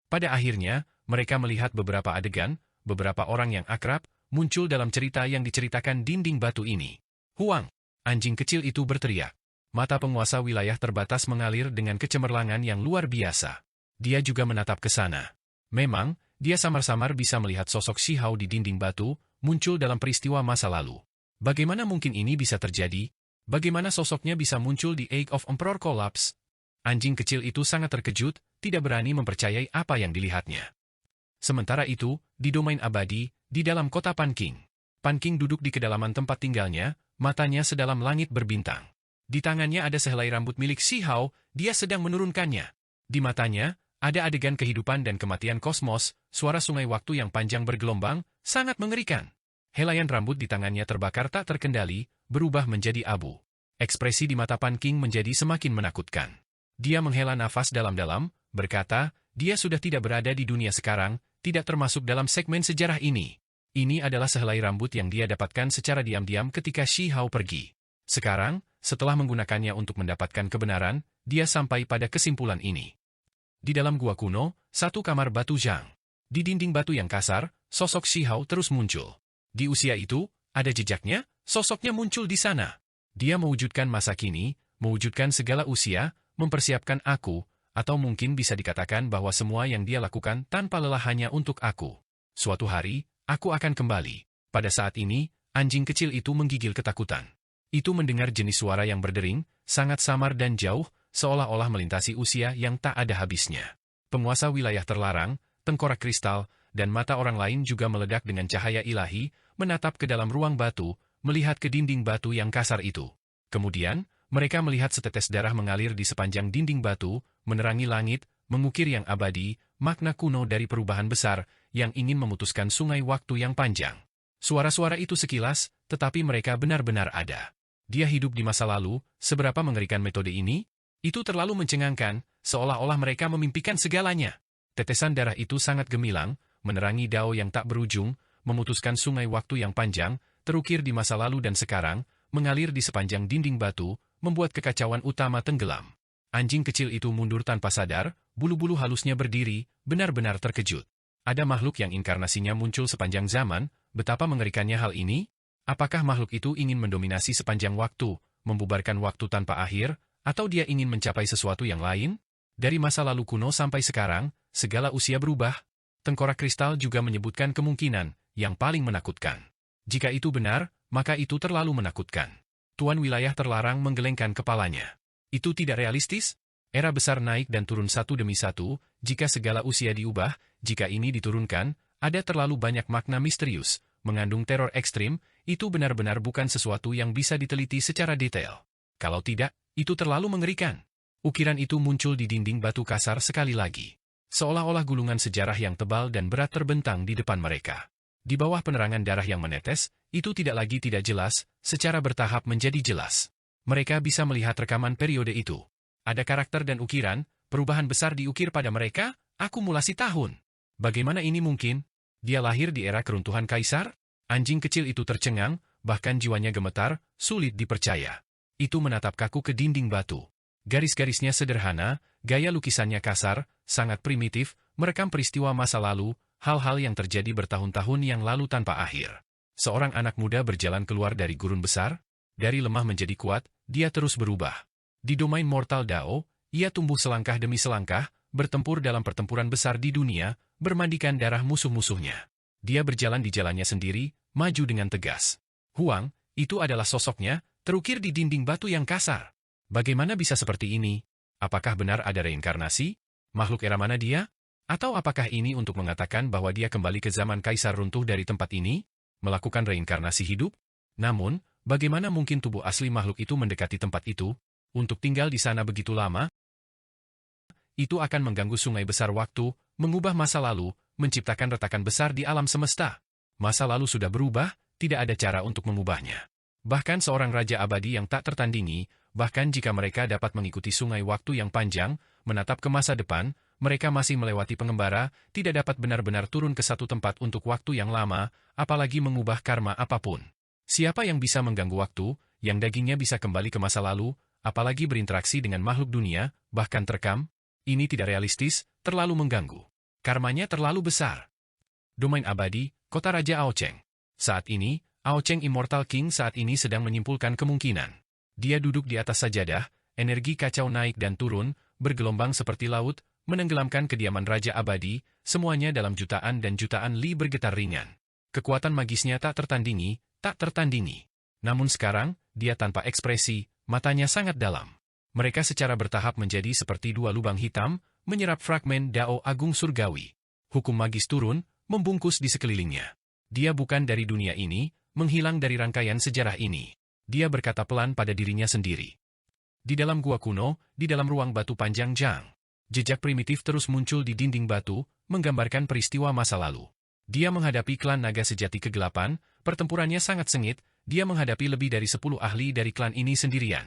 A: Pada akhirnya, mereka melihat beberapa adegan, beberapa orang yang akrab, muncul dalam cerita yang diceritakan dinding batu ini. Huang! Anjing kecil itu berteriak. Mata penguasa wilayah terbatas mengalir dengan kecemerlangan yang luar biasa. Dia juga menatap ke sana. Memang, dia samar-samar bisa melihat sosok Shihao di dinding batu, muncul dalam peristiwa masa lalu. Bagaimana mungkin ini bisa terjadi? Bagaimana sosoknya bisa muncul di Age of Emperor Collapse? Anjing kecil itu sangat terkejut, tidak berani mempercayai apa yang dilihatnya. Sementara itu, di domain abadi, di dalam kota Panking. Panking duduk di kedalaman tempat tinggalnya, matanya sedalam langit berbintang. Di tangannya ada sehelai rambut milik Si Hao, dia sedang menurunkannya. Di matanya, ada adegan kehidupan dan kematian kosmos, suara sungai waktu yang panjang bergelombang, sangat mengerikan. Helaian rambut di tangannya terbakar tak terkendali, berubah menjadi abu. Ekspresi di mata Panking menjadi semakin menakutkan. Dia menghela nafas dalam-dalam, berkata, dia sudah tidak berada di dunia sekarang, tidak termasuk dalam segmen sejarah ini. Ini adalah sehelai rambut yang dia dapatkan secara diam-diam ketika Si Hao pergi. Sekarang, setelah menggunakannya untuk mendapatkan kebenaran, dia sampai pada kesimpulan ini. Di dalam gua kuno, satu kamar batu Zhang. Di dinding batu yang kasar, sosok Si Hao terus muncul. Di usia itu, ada jejaknya, sosoknya muncul di sana. Dia mewujudkan masa kini, mewujudkan segala usia, mempersiapkan aku, atau mungkin bisa dikatakan bahwa semua yang dia lakukan tanpa lelah hanya untuk aku. Suatu hari, aku akan kembali. Pada saat ini, anjing kecil itu menggigil ketakutan. Itu mendengar jenis suara yang berdering, sangat samar dan jauh, seolah-olah melintasi usia yang tak ada habisnya. Penguasa wilayah terlarang, tengkorak kristal, dan mata orang lain juga meledak dengan cahaya ilahi, menatap ke dalam ruang batu, melihat ke dinding batu yang kasar itu. Kemudian, mereka melihat setetes darah mengalir di sepanjang dinding batu, menerangi langit, mengukir yang abadi, makna kuno dari perubahan besar, yang ingin memutuskan sungai waktu yang panjang. Suara-suara itu sekilas, tetapi mereka benar-benar ada. Dia hidup di masa lalu, seberapa mengerikan metode ini? Itu terlalu mencengangkan, seolah-olah mereka memimpikan segalanya. Tetesan darah itu sangat gemilang, menerangi dao yang tak berujung, memutuskan sungai waktu yang panjang, terukir di masa lalu dan sekarang, mengalir di sepanjang dinding batu, membuat kekacauan utama tenggelam. Anjing kecil itu mundur tanpa sadar, bulu-bulu halusnya berdiri, benar-benar terkejut. Ada makhluk yang inkarnasinya muncul sepanjang zaman, betapa mengerikannya hal ini? Apakah makhluk itu ingin mendominasi sepanjang waktu, membubarkan waktu tanpa akhir, atau dia ingin mencapai sesuatu yang lain? Dari masa lalu kuno sampai sekarang, segala usia berubah. Tengkorak kristal juga menyebutkan kemungkinan yang paling menakutkan. Jika itu benar, maka itu terlalu menakutkan. Tuan wilayah terlarang menggelengkan kepalanya. Itu tidak realistis? Era besar naik dan turun satu demi satu, jika segala usia diubah, jika ini diturunkan, ada terlalu banyak makna misterius, mengandung teror ekstrim, itu benar-benar bukan sesuatu yang bisa diteliti secara detail. Kalau tidak, itu terlalu mengerikan. Ukiran itu muncul di dinding batu kasar sekali lagi. Seolah-olah gulungan sejarah yang tebal dan berat terbentang di depan mereka. Di bawah penerangan darah yang menetes, itu tidak lagi tidak jelas, secara bertahap menjadi jelas. Mereka bisa melihat rekaman periode itu. Ada karakter dan ukiran, perubahan besar diukir pada mereka, akumulasi tahun. Bagaimana ini mungkin? Dia lahir di era keruntuhan kaisar? Anjing kecil itu tercengang, bahkan jiwanya gemetar, sulit dipercaya. Itu menatap kaku ke dinding batu. Garis-garisnya sederhana, gaya lukisannya kasar, sangat primitif, merekam peristiwa masa lalu, hal-hal yang terjadi bertahun-tahun yang lalu tanpa akhir. Seorang anak muda berjalan keluar dari gurun besar, dari lemah menjadi kuat, dia terus berubah. Di domain mortal Dao, ia tumbuh selangkah demi selangkah, bertempur dalam pertempuran besar di dunia, bermandikan darah musuh-musuhnya. Dia berjalan di jalannya sendiri, maju dengan tegas. Huang, itu adalah sosoknya, terukir di dinding batu yang kasar. Bagaimana bisa seperti ini? Apakah benar ada reinkarnasi? Makhluk era mana dia? Atau apakah ini untuk mengatakan bahwa dia kembali ke zaman kaisar runtuh dari tempat ini? Melakukan reinkarnasi hidup? Namun, bagaimana mungkin tubuh asli makhluk itu mendekati tempat itu? Untuk tinggal di sana begitu lama? Itu akan mengganggu sungai besar waktu, mengubah masa lalu, menciptakan retakan besar di alam semesta. Masa lalu sudah berubah, tidak ada cara untuk mengubahnya. Bahkan seorang raja abadi yang tak tertandingi, bahkan jika mereka dapat mengikuti sungai waktu yang panjang, menatap ke masa depan, mereka masih melewati pengembara, tidak dapat benar-benar turun ke satu tempat untuk waktu yang lama, apalagi mengubah karma apapun. Siapa yang bisa mengganggu waktu, yang dagingnya bisa kembali ke masa lalu, apalagi berinteraksi dengan makhluk dunia, bahkan terekam? Ini tidak realistis, terlalu mengganggu. Karmanya terlalu besar. Domain abadi, kota Raja Aocheng. Saat ini, Aocheng Immortal King saat ini sedang menyimpulkan kemungkinan. Dia duduk di atas sajadah, energi kacau naik dan turun, bergelombang seperti laut, menenggelamkan kediaman Raja Abadi, semuanya dalam jutaan dan jutaan li bergetar ringan. Kekuatan magisnya tak tertandingi, tak tertandingi. Namun sekarang, dia tanpa ekspresi, matanya sangat dalam. Mereka secara bertahap menjadi seperti dua lubang hitam, menyerap fragmen Dao Agung Surgawi. Hukum magis turun, membungkus di sekelilingnya. Dia bukan dari dunia ini, menghilang dari rangkaian sejarah ini. Dia berkata pelan pada dirinya sendiri. Di dalam gua kuno, di dalam ruang batu panjang Zhang, jejak primitif terus muncul di dinding batu, menggambarkan peristiwa masa lalu. Dia menghadapi klan naga sejati kegelapan, pertempurannya sangat sengit, dia menghadapi lebih dari 10 ahli dari klan ini sendirian.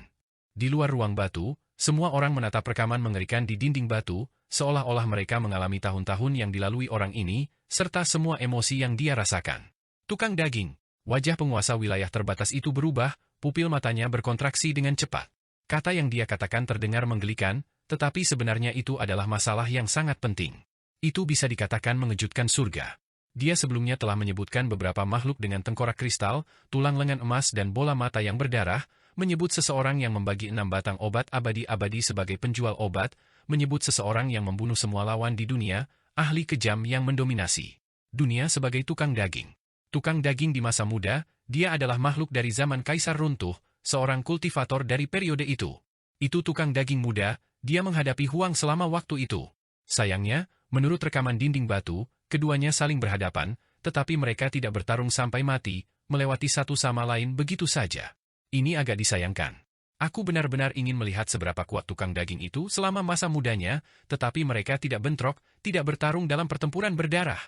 A: Di luar ruang batu, semua orang menatap rekaman mengerikan di dinding batu, seolah-olah mereka mengalami tahun-tahun yang dilalui orang ini, serta semua emosi yang dia rasakan. Tukang daging. Wajah penguasa wilayah terbatas itu berubah, pupil matanya berkontraksi dengan cepat. Kata yang dia katakan terdengar menggelikan, tetapi sebenarnya itu adalah masalah yang sangat penting. Itu bisa dikatakan mengejutkan surga. Dia sebelumnya telah menyebutkan beberapa makhluk dengan tengkorak kristal, tulang lengan emas dan bola mata yang berdarah, menyebut seseorang yang membagi 6 batang obat abadi-abadi sebagai penjual obat, menyebut seseorang yang membunuh semua lawan di dunia, ahli kejam yang mendominasi dunia sebagai tukang daging. Tukang daging di masa muda, dia adalah makhluk dari zaman Kaisar Runtuh, seorang kultivator dari periode itu. Itu tukang daging muda, dia menghadapi Huang selama waktu itu. Sayangnya, menurut rekaman dinding batu, keduanya saling berhadapan, tetapi mereka tidak bertarung sampai mati, melewati satu sama lain begitu saja. Ini agak disayangkan. Aku benar-benar ingin melihat seberapa kuat tukang daging itu selama masa mudanya, tetapi mereka tidak bentrok, tidak bertarung dalam pertempuran berdarah.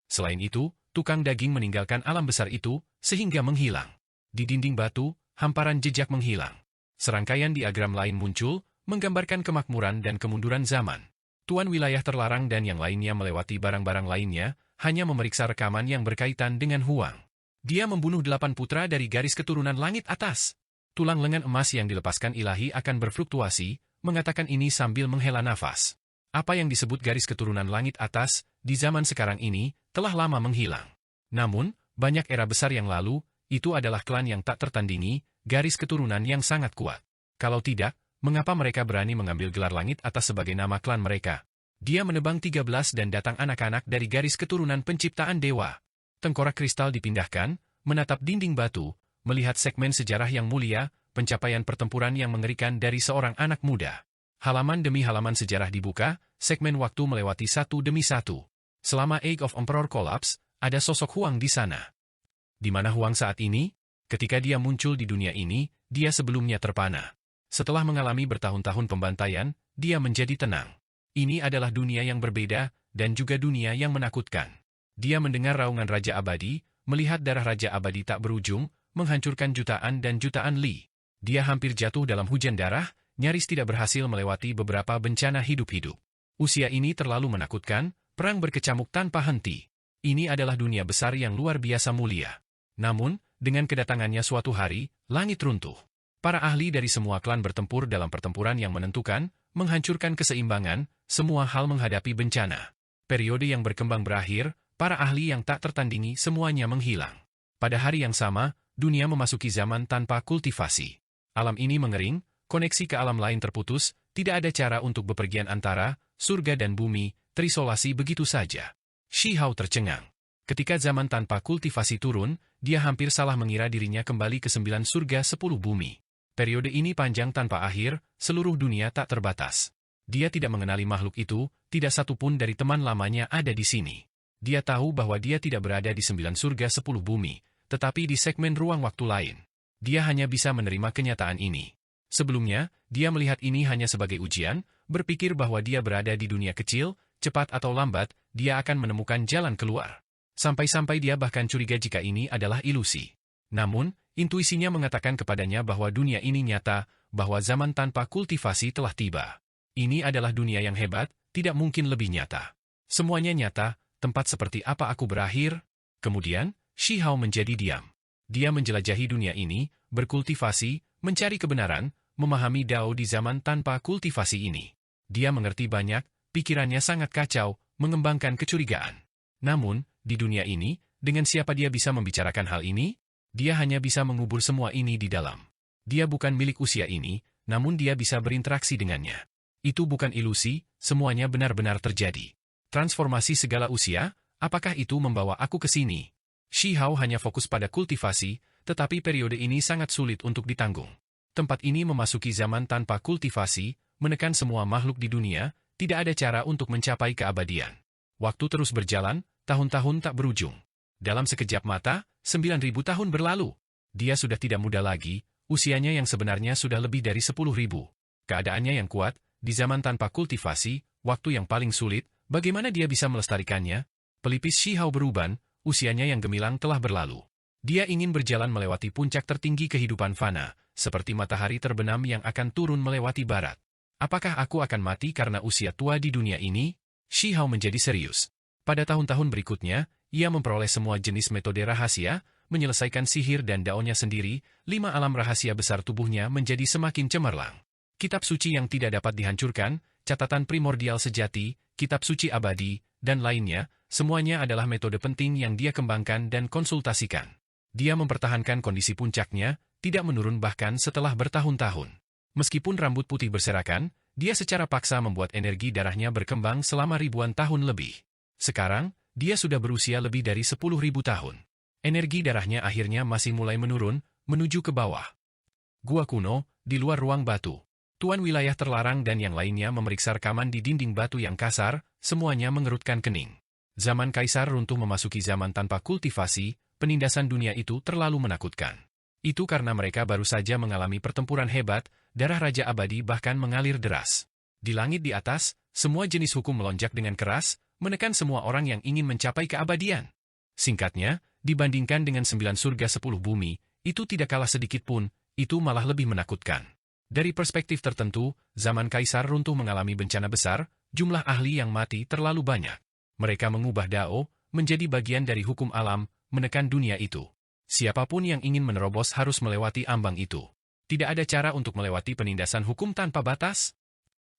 A: Selain itu, tukang daging meninggalkan alam besar itu, sehingga menghilang. Di dinding batu, hamparan jejak menghilang. Serangkaian diagram lain muncul, menggambarkan kemakmuran dan kemunduran zaman. Tuan wilayah terlarang dan yang lainnya melewati barang-barang lainnya, hanya memeriksa rekaman yang berkaitan dengan Huang. Dia membunuh 8 putra dari garis keturunan langit atas. Tulang lengan emas yang dilepaskan ilahi akan berfluktuasi, mengatakan ini sambil menghela nafas. Apa yang disebut garis keturunan langit atas, di zaman sekarang ini, telah lama menghilang. Namun, banyak era besar yang lalu, itu adalah klan yang tak tertandingi, garis keturunan yang sangat kuat. Kalau tidak, mengapa mereka berani mengambil gelar langit atas sebagai nama klan mereka? Dia menebang 13 dan datang anak-anak dari garis keturunan penciptaan dewa. Tengkorak kristal dipindahkan, menatap dinding batu, melihat segmen sejarah yang mulia, pencapaian pertempuran yang mengerikan dari seorang anak muda. Halaman demi halaman sejarah dibuka, segmen waktu melewati satu demi satu. Selama Age of Emperor Collapse, ada sosok Huang di sana. Di mana Huang saat ini? Ketika dia muncul di dunia ini, dia sebelumnya terpana. Setelah mengalami bertahun-tahun pembantaian, dia menjadi tenang. Ini adalah dunia yang berbeda, dan juga dunia yang menakutkan. Dia mendengar raungan Raja Abadi, melihat darah Raja Abadi tak berujung, menghancurkan jutaan dan jutaan li. Dia hampir jatuh dalam hujan darah, nyaris tidak berhasil melewati beberapa bencana hidup-hidup. Usia ini terlalu menakutkan, perang berkecamuk tanpa henti. Ini adalah dunia besar yang luar biasa mulia. Namun, dengan kedatangannya suatu hari, langit runtuh. Para ahli dari semua klan bertempur dalam pertempuran yang menentukan, menghancurkan keseimbangan, semua hal menghadapi bencana. Periode yang berkembang berakhir, para ahli yang tak tertandingi semuanya menghilang. Pada hari yang sama, dunia memasuki zaman tanpa kultivasi. Alam ini mengering, koneksi ke alam lain terputus, tidak ada cara untuk bepergian antara surga dan bumi, terisolasi begitu saja. Shi Hao tercengang. Ketika zaman tanpa kultivasi turun, dia hampir salah mengira dirinya kembali ke 9 surga 10 bumi. Periode ini panjang tanpa akhir, seluruh dunia tak terbatas. Dia tidak mengenali makhluk itu, tidak satu pun dari teman lamanya ada di sini. Dia tahu bahwa dia tidak berada di 9 surga 10 bumi, tetapi di segmen ruang waktu lain. Dia hanya bisa menerima kenyataan ini. Sebelumnya, dia melihat ini hanya sebagai ujian, berpikir bahwa dia berada di dunia kecil, cepat atau lambat, dia akan menemukan jalan keluar. Sampai-sampai dia bahkan curiga jika ini adalah ilusi. Namun, intuisinya mengatakan kepadanya bahwa dunia ini nyata, bahwa zaman tanpa kultivasi telah tiba. Ini adalah dunia yang hebat, tidak mungkin lebih nyata. Semuanya nyata, tempat seperti apa aku berakhir? Kemudian, Shi Hao menjadi diam. Dia menjelajahi dunia ini, berkultivasi, mencari kebenaran, memahami Dao di zaman tanpa kultivasi ini. Dia mengerti banyak, pikirannya sangat kacau, mengembangkan kecurigaan. Namun, di dunia ini, dengan siapa dia bisa membicarakan hal ini? Dia hanya bisa mengubur semua ini di dalam. Dia bukan milik usia ini, namun dia bisa berinteraksi dengannya. Itu bukan ilusi, semuanya benar-benar terjadi. Transformasi segala usia, apakah itu membawa aku ke sini? Shi Hao hanya fokus pada kultivasi, tetapi periode ini sangat sulit untuk ditanggung. Tempat ini memasuki zaman tanpa kultivasi, menekan semua makhluk di dunia, tidak ada cara untuk mencapai keabadian. Waktu terus berjalan, tahun-tahun tak berujung. Dalam sekejap mata, 9.000 tahun berlalu. Dia sudah tidak muda lagi, usianya yang sebenarnya sudah lebih dari 10.000. Keadaannya yang kuat, di zaman tanpa kultivasi, waktu yang paling sulit, bagaimana dia bisa melestarikannya? Pelipis Shihao beruban, usianya yang gemilang telah berlalu. Dia ingin berjalan melewati puncak tertinggi kehidupan fana, seperti matahari terbenam yang akan turun melewati barat. Apakah aku akan mati karena usia tua di dunia ini? Shihao menjadi serius. Pada tahun-tahun berikutnya, ia memperoleh semua jenis metode rahasia, menyelesaikan sihir dan daunnya sendiri, 5 alam rahasia besar tubuhnya menjadi semakin cemerlang. Kitab suci yang tidak dapat dihancurkan, catatan primordial sejati, kitab suci abadi, dan lainnya, semuanya adalah metode penting yang dia kembangkan dan konsultasikan. Dia mempertahankan kondisi puncaknya, tidak menurun bahkan setelah bertahun-tahun. Meskipun rambut putih berserakan, dia secara paksa membuat energi darahnya berkembang selama ribuan tahun lebih. Sekarang, dia sudah berusia lebih dari 10.000 tahun. Energi darahnya akhirnya masih mulai menurun, menuju ke bawah. Gua kuno, di luar ruang batu. Tuan wilayah terlarang dan yang lainnya memeriksa rekaman di dinding batu yang kasar, semuanya mengerutkan kening. Zaman Kaisar runtuh memasuki zaman tanpa kultivasi, penindasan dunia itu terlalu menakutkan. Itu karena mereka baru saja mengalami pertempuran hebat, darah Raja Abadi bahkan mengalir deras. Di langit di atas, semua jenis hukum melonjak dengan keras, menekan semua orang yang ingin mencapai keabadian. Singkatnya, dibandingkan dengan 9 surga 10 bumi, itu tidak kalah sedikit pun, itu malah lebih menakutkan. Dari perspektif tertentu, zaman Kaisar runtuh mengalami bencana besar, jumlah ahli yang mati terlalu banyak. Mereka mengubah Dao, menjadi bagian dari hukum alam, menekan dunia itu. Siapapun yang ingin menerobos harus melewati ambang itu. Tidak ada cara untuk melewati penindasan hukum tanpa batas.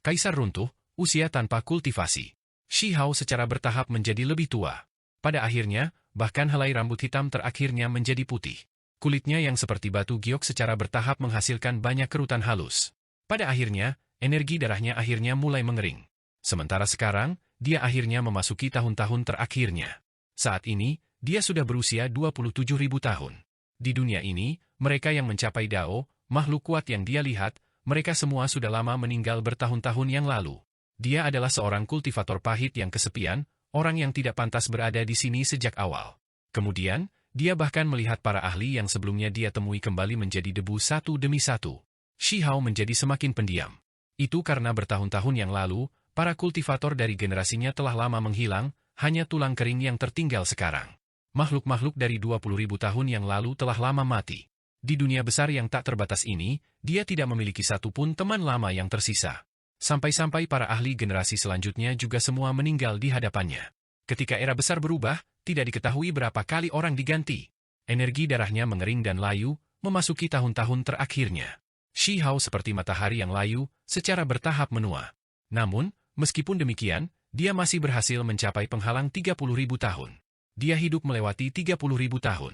A: Kaisar runtuh, usia tanpa kultivasi. Shihao secara bertahap menjadi lebih tua. Pada akhirnya, bahkan helai rambut hitam terakhirnya menjadi putih. Kulitnya yang seperti batu giok secara bertahap menghasilkan banyak kerutan halus. Pada akhirnya, energi darahnya akhirnya mulai mengering. Sementara sekarang, dia akhirnya memasuki tahun-tahun terakhirnya. Saat ini, dia sudah berusia 27.000 tahun. Di dunia ini, mereka yang mencapai Dao, makhluk kuat yang dia lihat, mereka semua sudah lama meninggal bertahun-tahun yang lalu. Dia adalah seorang kultivator pahit yang kesepian, orang yang tidak pantas berada di sini sejak awal. Kemudian, dia bahkan melihat para ahli yang sebelumnya dia temui kembali menjadi debu satu demi satu. Shihao menjadi semakin pendiam. Itu karena bertahun-tahun yang lalu, para kultivator dari generasinya telah lama menghilang, hanya tulang kering yang tertinggal sekarang. Makhluk-makhluk dari 20.000 tahun yang lalu telah lama mati. Di dunia besar yang tak terbatas ini, dia tidak memiliki satupun teman lama yang tersisa. Sampai-sampai para ahli generasi selanjutnya juga semua meninggal di hadapannya. Ketika era besar berubah, tidak diketahui berapa kali orang diganti. Energi darahnya mengering dan layu, memasuki tahun-tahun terakhirnya. Shihao seperti matahari yang layu, secara bertahap menua. Namun, meskipun demikian, dia masih berhasil mencapai penghalang 30.000 tahun. Dia hidup melewati 30.000 tahun.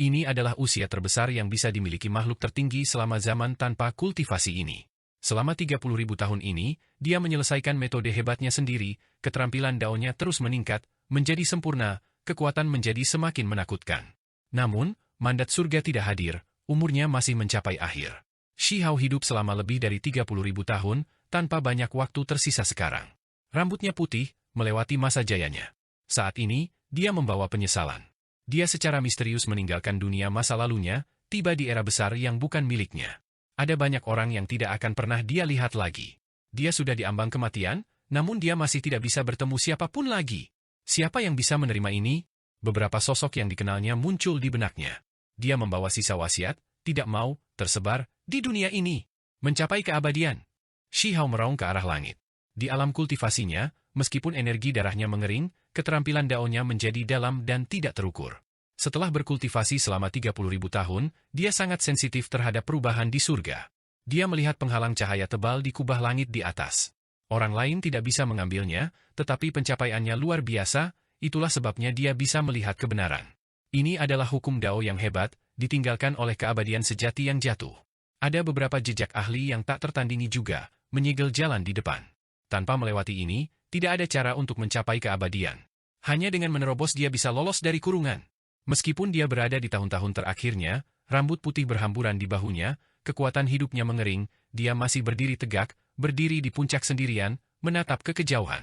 A: Ini adalah usia terbesar yang bisa dimiliki makhluk tertinggi selama zaman tanpa kultivasi ini. Selama 30.000 tahun ini, dia menyelesaikan metode hebatnya sendiri, keterampilan daunnya terus meningkat, menjadi sempurna, kekuatan menjadi semakin menakutkan. Namun, mandat surga tidak hadir, umurnya masih mencapai akhir. Shihao hidup selama lebih dari 30.000 tahun, tanpa banyak waktu tersisa sekarang. Rambutnya putih, melewati masa jayanya. Saat ini, dia membawa penyesalan. Dia secara misterius meninggalkan dunia masa lalunya, tiba di era besar yang bukan miliknya. Ada banyak orang yang tidak akan pernah dia lihat lagi. Dia sudah diambang kematian, namun dia masih tidak bisa bertemu siapapun lagi. Siapa yang bisa menerima ini? Beberapa sosok yang dikenalnya muncul di benaknya. Dia membawa sisa wasiat, tidak mau, tersebar, di dunia ini. Mencapai keabadian. Shihao meraung ke arah langit. Di alam kultivasinya, meskipun energi darahnya mengering, keterampilan daunnya menjadi dalam dan tidak terukur. Setelah berkultivasi selama 30.000 tahun, dia sangat sensitif terhadap perubahan di surga. Dia melihat penghalang cahaya tebal di kubah langit di atas. Orang lain tidak bisa mengambilnya, tetapi pencapaiannya luar biasa, itulah sebabnya dia bisa melihat kebenaran. Ini adalah hukum Dao yang hebat, ditinggalkan oleh keabadian sejati yang jatuh. Ada beberapa jejak ahli yang tak tertandingi juga, menyegel jalan di depan. Tanpa melewati ini, tidak ada cara untuk mencapai keabadian. Hanya dengan menerobos dia bisa lolos dari kurungan. Meskipun dia berada di tahun-tahun terakhirnya, rambut putih berhamburan di bahunya, kekuatan hidupnya mengering, dia masih berdiri tegak, berdiri di puncak sendirian, menatap ke kejauhan.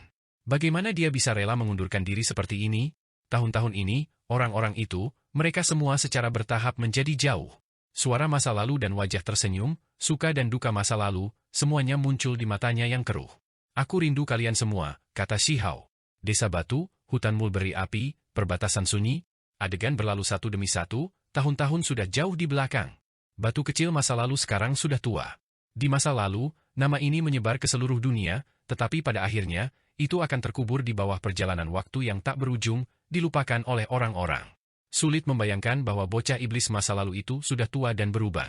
A: Bagaimana dia bisa rela mengundurkan diri seperti ini? Tahun-tahun ini, orang-orang itu, mereka semua secara bertahap menjadi jauh. Suara masa lalu dan wajah tersenyum, suka dan duka masa lalu, semuanya muncul di matanya yang keruh. Aku rindu kalian semua, kata Shihao. Desa batu, hutan mulberry api, perbatasan sunyi, adegan berlalu satu demi satu, tahun-tahun sudah jauh di belakang. Batu kecil masa lalu sekarang sudah tua. Di masa lalu, nama ini menyebar ke seluruh dunia, tetapi pada akhirnya, itu akan terkubur di bawah perjalanan waktu yang tak berujung, dilupakan oleh orang-orang. Sulit membayangkan bahwa bocah iblis masa lalu itu sudah tua dan beruban.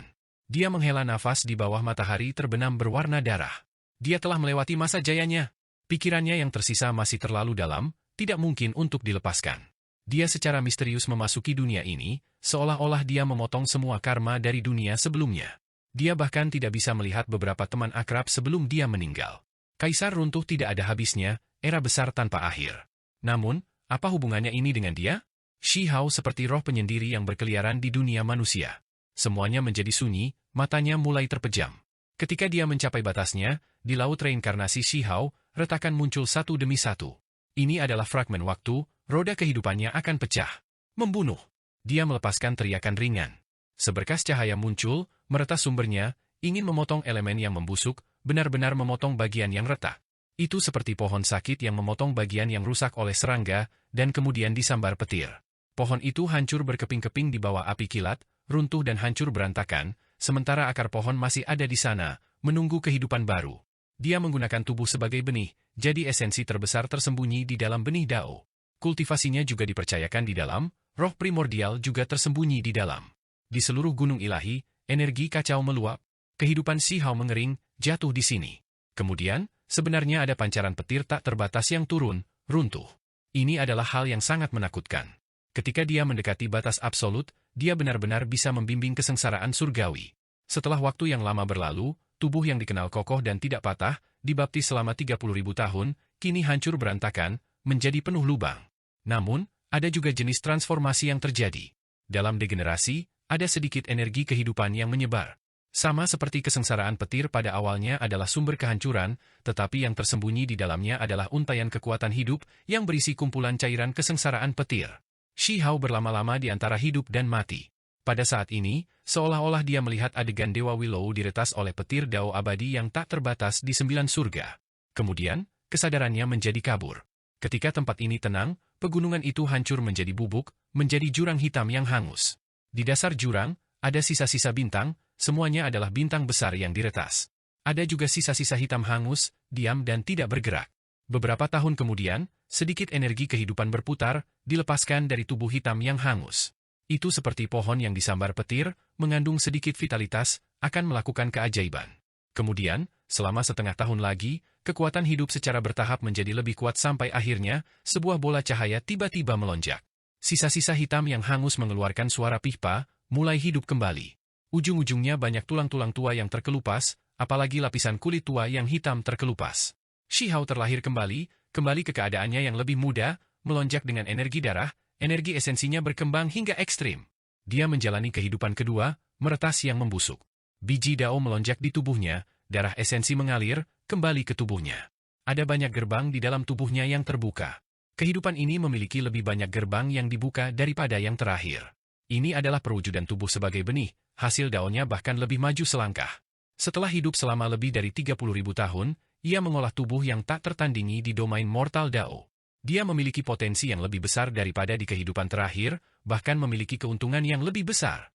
A: Dia menghela nafas di bawah matahari terbenam berwarna darah. Dia telah melewati masa jayanya. Pikirannya yang tersisa masih terlalu dalam, tidak mungkin untuk dilepaskan. Dia secara misterius memasuki dunia ini, seolah-olah dia memotong semua karma dari dunia sebelumnya. Dia bahkan tidak bisa melihat beberapa teman akrab sebelum dia meninggal. Kaisar runtuh tidak ada habisnya, era besar tanpa akhir. Namun, apa hubungannya ini dengan dia? Shihao seperti roh penyendiri yang berkeliaran di dunia manusia. Semuanya menjadi sunyi, matanya mulai terpejam. Ketika dia mencapai batasnya, di laut reinkarnasi Shihao, retakan muncul satu demi satu. Ini adalah fragmen waktu, roda kehidupannya akan pecah. Membunuh. Dia melepaskan teriakan ringan. Seberkas cahaya muncul, meretas sumbernya, ingin memotong elemen yang membusuk, benar-benar memotong bagian yang retak. Itu seperti pohon sakit yang memotong bagian yang rusak oleh serangga, dan kemudian disambar petir. Pohon itu hancur berkeping-keping di bawah api kilat, runtuh dan hancur berantakan, sementara akar pohon masih ada di sana, menunggu kehidupan baru. Dia menggunakan tubuh sebagai benih, jadi esensi terbesar tersembunyi di dalam benih Dao. Kultivasinya juga dipercayakan di dalam, roh primordial juga tersembunyi di dalam. Di seluruh gunung ilahi, energi kacau meluap, kehidupan Shihao mengering, jatuh di sini. Kemudian, sebenarnya ada pancaran petir tak terbatas yang turun, runtuh. Ini adalah hal yang sangat menakutkan. Ketika dia mendekati batas absolut, dia benar-benar bisa membimbing kesengsaraan surgawi. Setelah waktu yang lama berlalu, tubuh yang dikenal kokoh dan tidak patah, dibaptis selama 30.000 tahun, kini hancur berantakan, menjadi penuh lubang. Namun, ada juga jenis transformasi yang terjadi. Dalam degenerasi, ada sedikit energi kehidupan yang menyebar. Sama seperti kesengsaraan petir pada awalnya adalah sumber kehancuran, tetapi yang tersembunyi di dalamnya adalah untaian kekuatan hidup yang berisi kumpulan cairan kesengsaraan petir. Shihao berlama-lama di antara hidup dan mati. Pada saat ini, seolah-olah dia melihat adegan Dewa Willow diretas oleh petir Dao abadi yang tak terbatas di 9 surga. Kemudian, kesadarannya menjadi kabur. Ketika tempat ini tenang, pegunungan itu hancur menjadi bubuk, menjadi jurang hitam yang hangus. Di dasar jurang, ada sisa-sisa bintang, semuanya adalah bintang besar yang diretas. Ada juga sisa-sisa hitam hangus, diam dan tidak bergerak. Beberapa tahun kemudian, sedikit energi kehidupan berputar, dilepaskan dari tubuh hitam yang hangus. Itu seperti pohon yang disambar petir, mengandung sedikit vitalitas, akan melakukan keajaiban. Kemudian, selama setengah tahun lagi, kekuatan hidup secara bertahap menjadi lebih kuat sampai akhirnya, sebuah bola cahaya tiba-tiba melonjak. Sisa-sisa hitam yang hangus mengeluarkan suara pihpa, mulai hidup kembali. Ujung-ujungnya banyak tulang-tulang tua yang terkelupas, apalagi lapisan kulit tua yang hitam terkelupas. Shihao terlahir kembali ke keadaannya yang lebih muda, melonjak dengan energi darah, energi esensinya berkembang hingga ekstrim. Dia menjalani kehidupan kedua, meretas yang membusuk. Biji Dao melonjak di tubuhnya, darah esensi mengalir, kembali ke tubuhnya. Ada banyak gerbang di dalam tubuhnya yang terbuka. Kehidupan ini memiliki lebih banyak gerbang yang dibuka daripada yang terakhir. Ini adalah perwujudan tubuh sebagai benih, hasil daunnya bahkan lebih maju selangkah. Setelah hidup selama lebih dari 30.000 tahun, ia mengolah tubuh yang tak tertandingi di domain mortal Dao. Dia memiliki potensi yang lebih besar daripada di kehidupan terakhir, bahkan memiliki keuntungan yang lebih besar.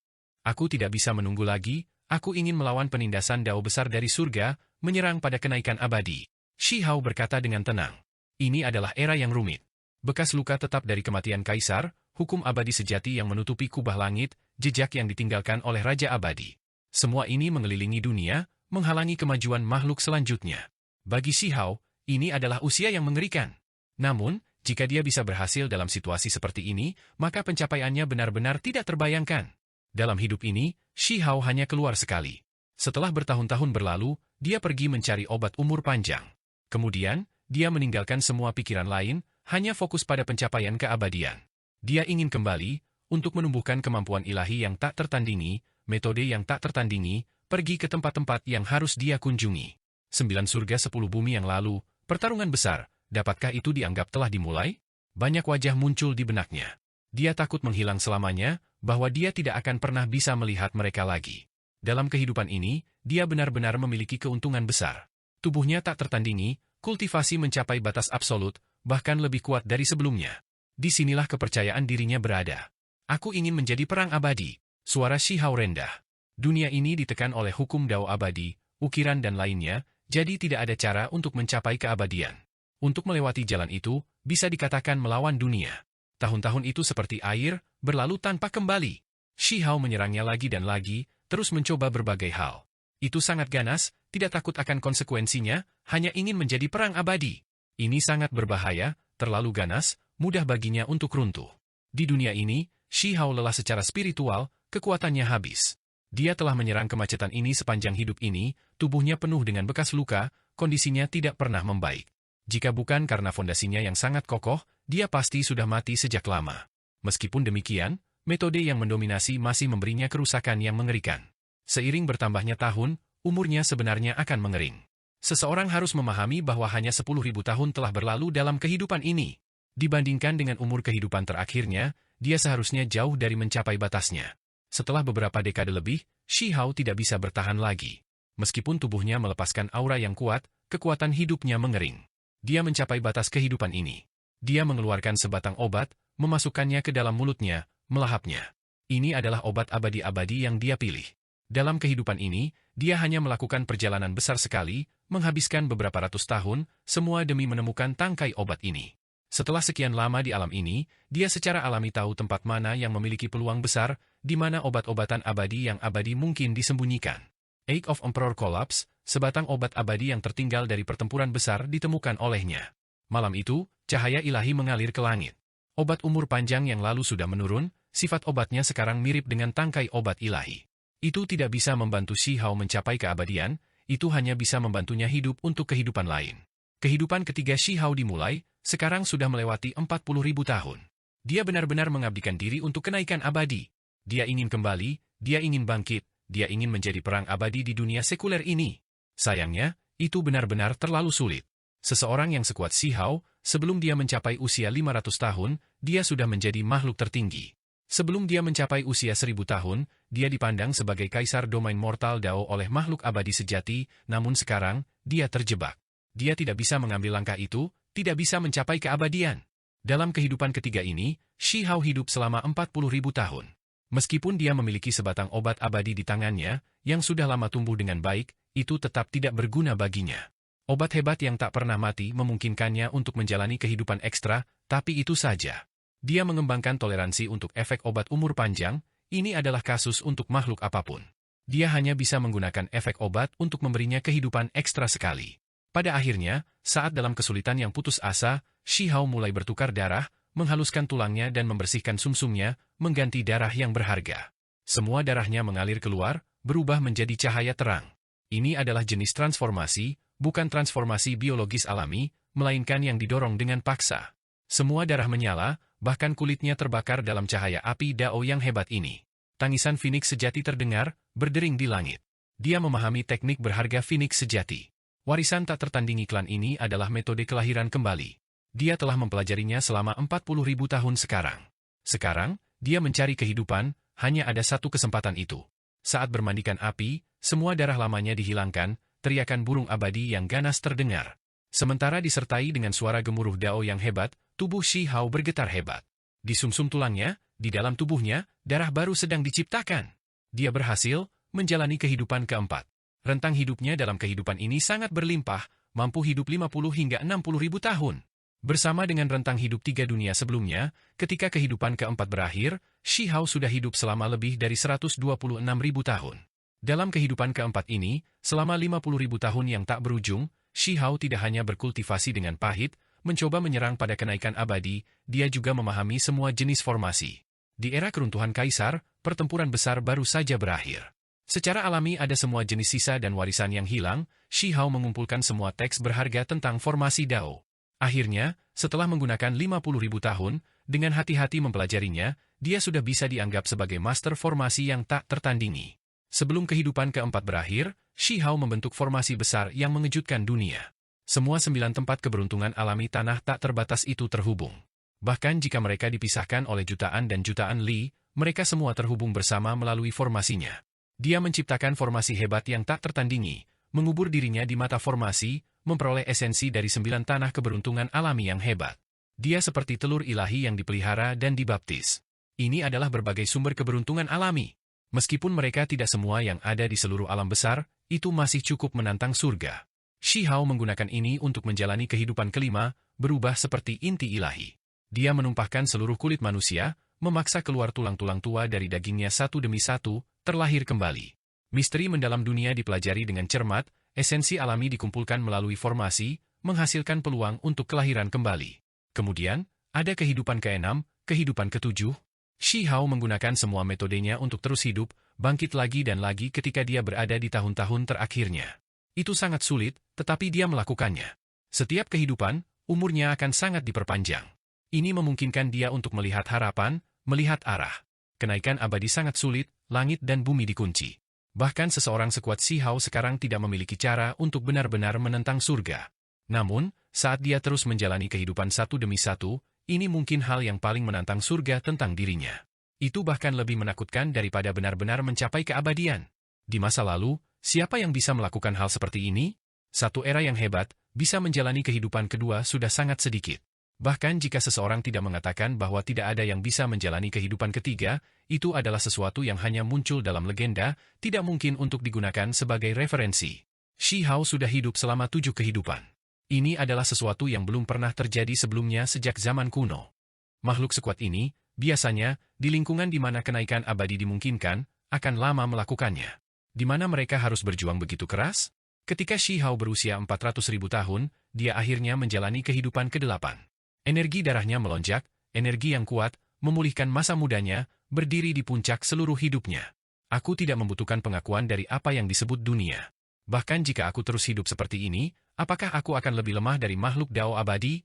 A: Aku tidak bisa menunggu lagi, aku ingin melawan penindasan Dao besar dari surga, menyerang pada kenaikan abadi. Shihao berkata dengan tenang. Ini adalah era yang rumit. Bekas luka tetap dari kematian kaisar, hukum abadi sejati yang menutupi kubah langit, jejak yang ditinggalkan oleh Raja Abadi. Semua ini mengelilingi dunia, menghalangi kemajuan makhluk selanjutnya. Bagi Shihao, ini adalah usia yang mengerikan. Namun, jika dia bisa berhasil dalam situasi seperti ini, maka pencapaiannya benar-benar tidak terbayangkan. Dalam hidup ini, Shihao hanya keluar sekali. Setelah bertahun-tahun berlalu, dia pergi mencari obat umur panjang. Kemudian, dia meninggalkan semua pikiran lain, hanya fokus pada pencapaian keabadian. Dia ingin kembali, untuk menumbuhkan kemampuan ilahi yang tak tertandingi, metode yang tak tertandingi, pergi ke tempat-tempat yang harus dia kunjungi. 9 surga 10 bumi yang lalu, pertarungan besar, dapatkah itu dianggap telah dimulai? Banyak wajah muncul di benaknya. Dia takut menghilang selamanya, bahwa dia tidak akan pernah bisa melihat mereka lagi. Dalam kehidupan ini, dia benar-benar memiliki keuntungan besar. Tubuhnya tak tertandingi, kultivasi mencapai batas absolut, bahkan lebih kuat dari sebelumnya. Disinilah kepercayaan dirinya berada. Aku ingin menjadi perang abadi. Suara Shi Hao rendah. Dunia ini ditekan oleh hukum Dao abadi, ukiran dan lainnya, jadi tidak ada cara untuk mencapai keabadian. Untuk melewati jalan itu, bisa dikatakan melawan dunia. Tahun-tahun itu seperti air, berlalu tanpa kembali. Shi Hao menyerangnya lagi dan lagi, terus mencoba berbagai hal. Itu sangat ganas, tidak takut akan konsekuensinya, hanya ingin menjadi perang abadi. Ini sangat berbahaya, terlalu ganas, mudah baginya untuk runtuh. Di dunia ini, Shi Hao lelah secara spiritual, kekuatannya habis. Dia telah menyerang kemacetan ini sepanjang hidup ini, tubuhnya penuh dengan bekas luka, kondisinya tidak pernah membaik. Jika bukan karena fondasinya yang sangat kokoh, dia pasti sudah mati sejak lama. Meskipun demikian, metode yang mendominasi masih memberinya kerusakan yang mengerikan. Seiring bertambahnya tahun, umurnya sebenarnya akan mengering. Seseorang harus memahami bahwa hanya 10.000 tahun telah berlalu dalam kehidupan ini. Dibandingkan dengan umur kehidupan terakhirnya, dia seharusnya jauh dari mencapai batasnya. Setelah beberapa dekade lebih, Shi Hao tidak bisa bertahan lagi. Meskipun tubuhnya melepaskan aura yang kuat, kekuatan hidupnya mengering. Dia mencapai batas kehidupan ini. Dia mengeluarkan sebatang obat, memasukkannya ke dalam mulutnya, melahapnya. Ini adalah obat abadi-abadi yang dia pilih. Dalam kehidupan ini, dia hanya melakukan perjalanan besar sekali, menghabiskan beberapa ratus tahun, semua demi menemukan tangkai obat ini. Setelah sekian lama di alam ini, dia secara alami tahu tempat mana yang memiliki peluang besar, di mana obat-obatan abadi yang abadi mungkin disembunyikan. Egg of Emperor Collapse, sebatang obat abadi yang tertinggal dari pertempuran besar ditemukan olehnya. Malam itu, cahaya ilahi mengalir ke langit. Obat umur panjang yang lalu sudah menurun, sifat obatnya sekarang mirip dengan tangkai obat ilahi. Itu tidak bisa membantu Shi Hao mencapai keabadian, itu hanya bisa membantunya hidup untuk kehidupan lain. Kehidupan ketiga Shi Hao dimulai, sekarang sudah melewati 40.000 tahun. Dia benar-benar mengabdikan diri untuk kenaikan abadi. Dia ingin kembali, dia ingin bangkit, dia ingin menjadi perang abadi di dunia sekuler ini. Sayangnya, itu benar-benar terlalu sulit. Seseorang yang sekuat Shi Hao, sebelum dia mencapai usia 500 tahun, dia sudah menjadi makhluk tertinggi. Sebelum dia mencapai usia 1000 tahun, dia dipandang sebagai kaisar domain mortal Dao oleh makhluk abadi sejati, namun sekarang, dia terjebak. Dia tidak bisa mengambil langkah itu, tidak bisa mencapai keabadian. Dalam kehidupan ketiga ini, Shi Hao hidup selama 40.000 tahun. Meskipun dia memiliki sebatang obat abadi di tangannya, yang sudah lama tumbuh dengan baik, itu tetap tidak berguna baginya. Obat hebat yang tak pernah mati memungkinkannya untuk menjalani kehidupan ekstra, tapi itu saja. Dia mengembangkan toleransi untuk efek obat umur panjang, ini adalah kasus untuk makhluk apapun. Dia hanya bisa menggunakan efek obat untuk memberinya kehidupan ekstra sekali. Pada akhirnya, saat dalam kesulitan yang putus asa, Shi Hao mulai bertukar darah, menghaluskan tulangnya dan membersihkan sumsumnya, mengganti darah yang berharga. Semua darahnya mengalir keluar, berubah menjadi cahaya terang. Ini adalah jenis transformasi, bukan transformasi biologis alami, melainkan yang didorong dengan paksa. Semua darah menyala, bahkan kulitnya terbakar dalam cahaya api Dao yang hebat ini. Tangisan Phoenix sejati terdengar, berdering di langit. Dia memahami teknik berharga Phoenix sejati. Warisan tak tertandingi klan ini adalah metode kelahiran kembali. Dia telah mempelajarinya selama 40.000 tahun sekarang. Sekarang, dia mencari kehidupan, hanya ada satu kesempatan itu. Saat bermandikan api, semua darah lamanya dihilangkan, teriakan burung abadi yang ganas terdengar. Sementara disertai dengan suara gemuruh Dao yang hebat, tubuh Shi Hao bergetar hebat. Di sumsum tulangnya, di dalam tubuhnya, darah baru sedang diciptakan. Dia berhasil menjalani kehidupan keempat. Rentang hidupnya dalam kehidupan ini sangat berlimpah, mampu hidup 50 hingga 60.000 tahun. Bersama dengan rentang hidup 3 dunia sebelumnya, ketika kehidupan keempat berakhir, Shi Hao sudah hidup selama lebih dari 126.000 tahun. Dalam kehidupan keempat ini, selama 50.000 tahun yang tak berujung, Shi Hao tidak hanya berkultivasi dengan pahit, mencoba menyerang pada kenaikan abadi, dia juga memahami semua jenis formasi. Di era keruntuhan kaisar, pertempuran besar baru saja berakhir. Secara alami ada semua jenis sisa dan warisan yang hilang, Shi Hao mengumpulkan semua teks berharga tentang formasi Dao. Akhirnya, setelah menggunakan 50.000 tahun, dengan hati-hati mempelajarinya, dia sudah bisa dianggap sebagai master formasi yang tak tertandingi. Sebelum kehidupan keempat berakhir, Shi Hao membentuk formasi besar yang mengejutkan dunia. Semua 9 tempat keberuntungan alami tanah tak terbatas itu terhubung. Bahkan jika mereka dipisahkan oleh jutaan dan jutaan li, mereka semua terhubung bersama melalui formasinya. Dia menciptakan formasi hebat yang tak tertandingi, mengubur dirinya di mata formasi, memperoleh esensi dari 9 tanah keberuntungan alami yang hebat. Dia seperti telur ilahi yang dipelihara dan dibaptis. Ini adalah berbagai sumber keberuntungan alami. Meskipun mereka tidak semua yang ada di seluruh alam besar, itu masih cukup menantang surga. Shi Hao menggunakan ini untuk menjalani kehidupan kelima, berubah seperti inti ilahi. Dia menumpahkan seluruh kulit manusia, memaksa keluar tulang-tulang tua dari dagingnya satu demi satu, terlahir kembali. Misteri mendalam dunia dipelajari dengan cermat, esensi alami dikumpulkan melalui formasi, menghasilkan peluang untuk kelahiran kembali. Kemudian, ada kehidupan ke-6, kehidupan ke-7. Shi Hao menggunakan semua metodenya untuk terus hidup, bangkit lagi dan lagi ketika dia berada di tahun-tahun terakhirnya. Itu sangat sulit, tetapi dia melakukannya. Setiap kehidupan, umurnya akan sangat diperpanjang. Ini memungkinkan dia untuk melihat harapan, melihat arah. Kenaikan abadi sangat sulit, langit dan bumi dikunci. Bahkan seseorang sekuat Shi Hao sekarang tidak memiliki cara untuk benar-benar menentang surga. Namun, saat dia terus menjalani kehidupan satu demi satu, ini mungkin hal yang paling menantang surga tentang dirinya. Itu bahkan lebih menakutkan daripada benar-benar mencapai keabadian. Di masa lalu, siapa yang bisa melakukan hal seperti ini? Satu era yang hebat, bisa menjalani kehidupan kedua sudah sangat sedikit. Bahkan jika seseorang tidak mengatakan bahwa tidak ada yang bisa menjalani kehidupan ketiga, itu adalah sesuatu yang hanya muncul dalam legenda, tidak mungkin untuk digunakan sebagai referensi. Shi Hao sudah hidup selama 7 kehidupan. Ini adalah sesuatu yang belum pernah terjadi sebelumnya sejak zaman kuno. Makhluk sekuat ini, biasanya, di lingkungan di mana kenaikan abadi dimungkinkan, akan lama melakukannya. Di mana mereka harus berjuang begitu keras? Ketika Shi Hao berusia 400.000 tahun, dia akhirnya menjalani kehidupan ke-8. Energi darahnya melonjak, energi yang kuat, memulihkan masa mudanya, berdiri di puncak seluruh hidupnya. Aku tidak membutuhkan pengakuan dari apa yang disebut dunia. Bahkan jika aku terus hidup seperti ini, apakah aku akan lebih lemah dari makhluk Dao abadi?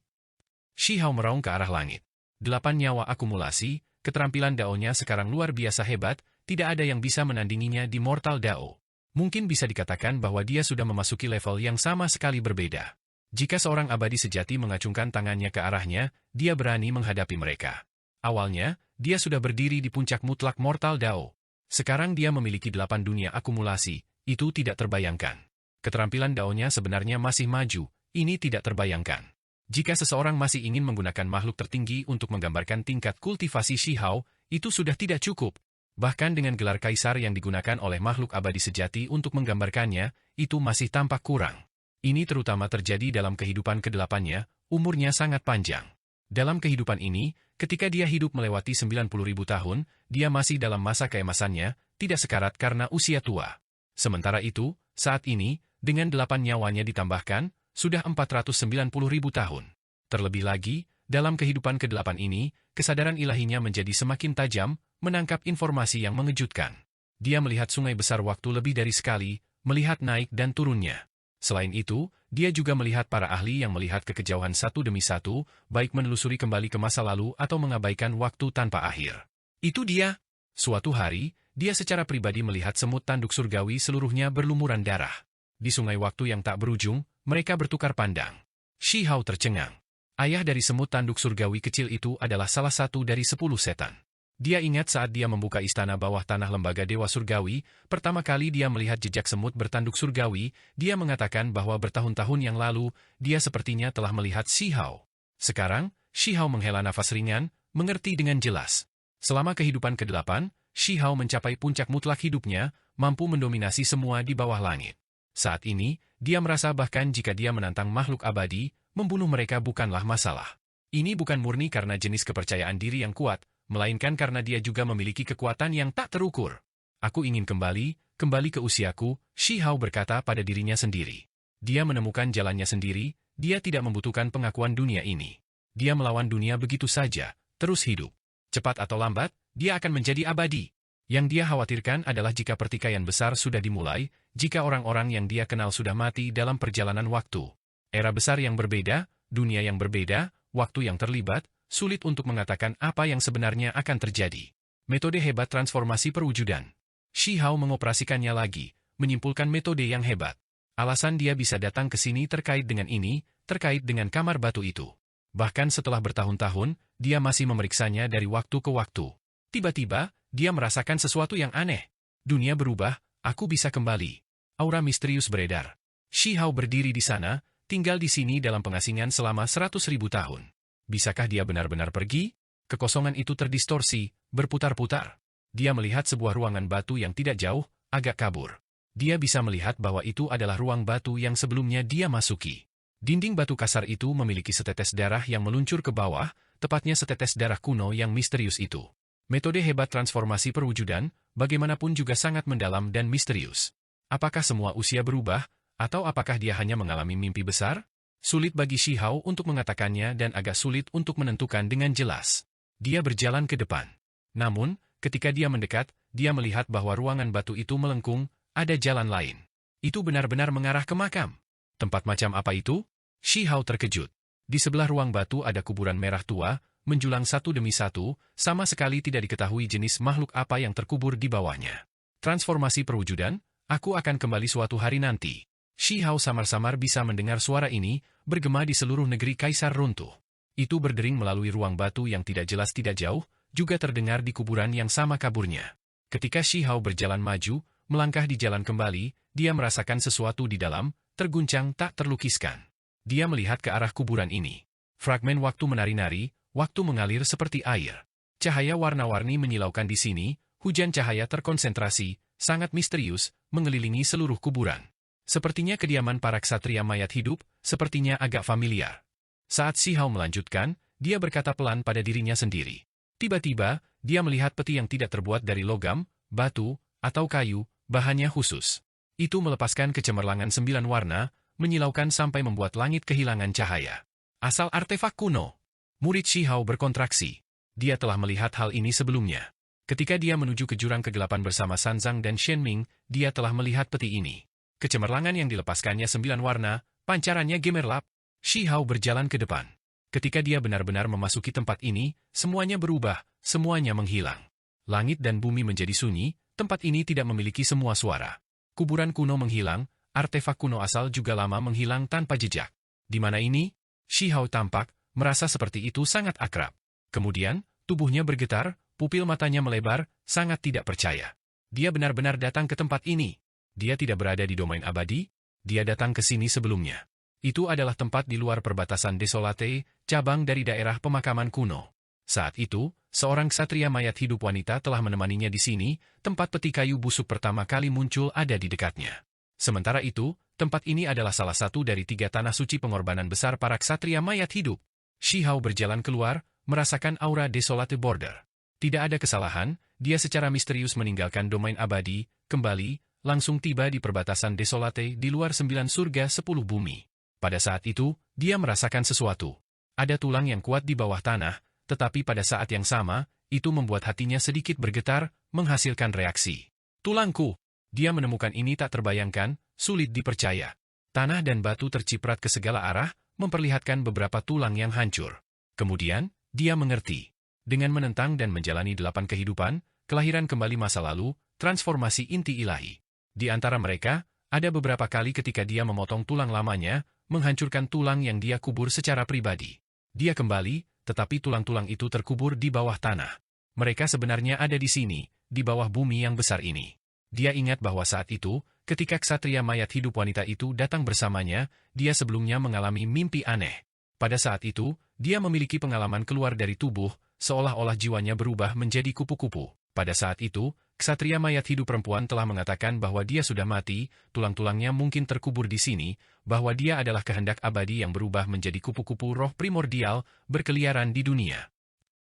A: Shi Hao meraung ke arah langit. 8 nyawa akumulasi, keterampilan Dao-nya sekarang luar biasa hebat, tidak ada yang bisa menandinginya di Mortal Dao. Mungkin bisa dikatakan bahwa dia sudah memasuki level yang sama sekali berbeda. Jika seorang abadi sejati mengacungkan tangannya ke arahnya, dia berani menghadapi mereka. Awalnya, dia sudah berdiri di puncak mutlak Mortal Dao. Sekarang dia memiliki 8 dunia akumulasi, itu tidak terbayangkan. Keterampilan Dao-nya sebenarnya masih maju, ini tidak terbayangkan. Jika seseorang masih ingin menggunakan makhluk tertinggi untuk menggambarkan tingkat kultivasi Shi Hao, itu sudah tidak cukup. Bahkan dengan gelar kaisar yang digunakan oleh makhluk abadi sejati untuk menggambarkannya, itu masih tampak kurang. Ini terutama terjadi dalam kehidupan ke-8-nya, umurnya sangat panjang. Dalam kehidupan ini, ketika dia hidup melewati 90.000 tahun, dia masih dalam masa keemasannya, tidak sekarat karena usia tua. Sementara itu, saat ini, dengan 8 nyawanya ditambahkan, sudah 490.000 tahun. Terlebih lagi, dalam kehidupan ke-8 ini, kesadaran ilahinya menjadi semakin tajam, menangkap informasi yang mengejutkan. Dia melihat sungai besar waktu lebih dari sekali, melihat naik dan turunnya. Selain itu, dia juga melihat para ahli yang melihat ke kejauhan satu demi satu, baik menelusuri kembali ke masa lalu atau mengabaikan waktu tanpa akhir. Itu dia. Suatu hari, dia secara pribadi melihat semut tanduk surgawi seluruhnya berlumuran darah. Di sungai waktu yang tak berujung, mereka bertukar pandang. Shi Hao tercengang. Ayah dari semut tanduk surgawi kecil itu adalah salah satu dari 10 setan. Dia ingat saat dia membuka istana bawah tanah lembaga Dewa Surgawi, pertama kali dia melihat jejak semut bertanduk surgawi, dia mengatakan bahwa bertahun-tahun yang lalu, dia sepertinya telah melihat Shi Hao. Sekarang, Shi Hao menghela nafas ringan, mengerti dengan jelas. Selama kehidupan ke-8, Shi Hao mencapai puncak mutlak hidupnya, mampu mendominasi semua di bawah langit. Saat ini, dia merasa bahkan jika dia menantang makhluk abadi, membunuh mereka bukanlah masalah. Ini bukan murni karena jenis kepercayaan diri yang kuat, melainkan karena dia juga memiliki kekuatan yang tak terukur. Aku ingin kembali ke usiaku, Shi Hao berkata pada dirinya sendiri. Dia menemukan jalannya sendiri, dia tidak membutuhkan pengakuan dunia ini. Dia melawan dunia begitu saja, terus hidup. Cepat atau lambat, dia akan menjadi abadi. Yang dia khawatirkan adalah jika pertikaian besar sudah dimulai, jika orang-orang yang dia kenal sudah mati dalam perjalanan waktu. Era besar yang berbeda, dunia yang berbeda, waktu yang terlibat, sulit untuk mengatakan apa yang sebenarnya akan terjadi. Metode hebat transformasi perwujudan. Shi Hao mengoperasikannya lagi, menyimpulkan metode yang hebat. Alasan dia bisa datang ke sini terkait dengan ini, terkait dengan kamar batu itu. Bahkan setelah bertahun-tahun, dia masih memeriksanya dari waktu ke waktu. Tiba-tiba, dia merasakan sesuatu yang aneh. Dunia berubah, aku bisa kembali. Aura misterius beredar. Shi Hao berdiri di sana, tinggal di sini dalam pengasingan selama 100.000 tahun. Bisakah dia benar-benar pergi? Kekosongan itu terdistorsi, berputar-putar. Dia melihat sebuah ruangan batu yang tidak jauh, agak kabur. Dia bisa melihat bahwa itu adalah ruang batu yang sebelumnya dia masuki. Dinding batu kasar itu memiliki setetes darah yang meluncur ke bawah, tepatnya setetes darah kuno yang misterius itu. Metode hebat transformasi perwujudan, bagaimanapun juga sangat mendalam dan misterius. Apakah semua usia berubah, atau apakah dia hanya mengalami mimpi besar? Sulit bagi Shi Hao untuk mengatakannya dan agak sulit untuk menentukan dengan jelas. Dia berjalan ke depan. Namun, ketika dia mendekat, dia melihat bahwa ruangan batu itu melengkung, ada jalan lain. Itu benar-benar mengarah ke makam. Tempat macam apa itu? Shi Hao terkejut. Di sebelah ruang batu ada kuburan merah tua, menjulang satu demi satu, sama sekali tidak diketahui jenis makhluk apa yang terkubur di bawahnya. Transformasi perwujudan, aku akan kembali suatu hari nanti. Shi Hao samar-samar bisa mendengar suara ini, bergema di seluruh negeri Kaisar runtuh. Itu berdering melalui ruang batu yang tidak jelas tidak jauh, juga terdengar di kuburan yang sama kaburnya. Ketika Shi Hao berjalan maju, melangkah di jalan kembali, dia merasakan sesuatu di dalam, terguncang tak terlukiskan. Dia melihat ke arah kuburan ini. Fragmen waktu menari-nari, waktu mengalir seperti air. Cahaya warna-warni menyilaukan di sini, hujan cahaya terkonsentrasi, sangat misterius, mengelilingi seluruh kuburan. Sepertinya kediaman para ksatria mayat hidup, sepertinya agak familiar. Saat Shi Hao melanjutkan, dia berkata pelan pada dirinya sendiri. Tiba-tiba, dia melihat peti yang tidak terbuat dari logam, batu, atau kayu, bahannya khusus. Itu melepaskan kecemerlangan 9 warna, menyilaukan sampai membuat langit kehilangan cahaya. Asal artefak kuno. Murid Shi Hao berkontraksi. Dia telah melihat hal ini sebelumnya. Ketika dia menuju ke jurang kegelapan bersama Sanzang dan Shen Ming, dia telah melihat peti ini. Kecemerlangan yang dilepaskannya 9 warna, pancarannya gemerlap. Shi Hao berjalan ke depan. Ketika dia benar-benar memasuki tempat ini, semuanya berubah, semuanya menghilang. Langit dan bumi menjadi sunyi, tempat ini tidak memiliki semua suara. Kuburan kuno menghilang, artefak kuno asal juga lama menghilang tanpa jejak. Di mana ini? Shi Hao tampak, merasa seperti itu sangat akrab. Kemudian, tubuhnya bergetar, pupil matanya melebar, sangat tidak percaya. Dia benar-benar datang ke tempat ini. Dia tidak berada di domain abadi, dia datang ke sini sebelumnya. Itu adalah tempat di luar perbatasan Desolate, cabang dari daerah pemakaman kuno. Saat itu, seorang ksatria mayat hidup wanita telah menemaninya di sini, tempat peti kayu busuk pertama kali muncul ada di dekatnya. Sementara itu, tempat ini adalah salah satu dari 3 tanah suci pengorbanan besar para ksatria mayat hidup. Shi Hao berjalan keluar, merasakan aura Desolate Border. Tidak ada kesalahan, dia secara misterius meninggalkan domain abadi, kembali, langsung tiba di perbatasan Desolate di luar 9 surga 10 bumi. Pada saat itu, dia merasakan sesuatu. Ada tulang yang kuat di bawah tanah, tetapi pada saat yang sama, itu membuat hatinya sedikit bergetar, menghasilkan reaksi. Tulangku! Dia menemukan ini tak terbayangkan, sulit dipercaya. Tanah dan batu terciprat ke segala arah, memperlihatkan beberapa tulang yang hancur. Kemudian, dia mengerti. Dengan menentang dan menjalani 8 kehidupan, kelahiran kembali masa lalu, transformasi inti ilahi. Di antara mereka, ada beberapa kali ketika dia memotong tulang lamanya, menghancurkan tulang yang dia kubur secara pribadi. Dia kembali, tetapi tulang-tulang itu terkubur di bawah tanah. Mereka sebenarnya ada di sini, di bawah bumi yang besar ini. Dia ingat bahwa saat itu, ketika ksatria mayat hidup wanita itu datang bersamanya, dia sebelumnya mengalami mimpi aneh. Pada saat itu, dia memiliki pengalaman keluar dari tubuh, seolah-olah jiwanya berubah menjadi kupu-kupu. Pada saat itu, ksatria mayat hidup perempuan telah mengatakan bahwa dia sudah mati, tulang-tulangnya mungkin terkubur di sini, bahwa dia adalah kehendak abadi yang berubah menjadi kupu-kupu roh primordial, berkeliaran di dunia.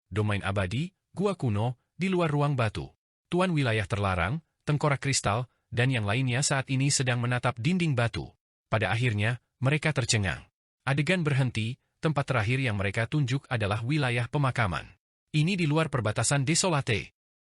A: Domain abadi, gua kuno, di luar ruang batu. Tuan wilayah terlarang, tengkorak kristal, dan yang lainnya saat ini sedang menatap dinding batu. Pada akhirnya, mereka tercengang. Adegan berhenti, tempat terakhir yang mereka tunjuk adalah wilayah pemakaman. Ini di luar perbatasan Desolate.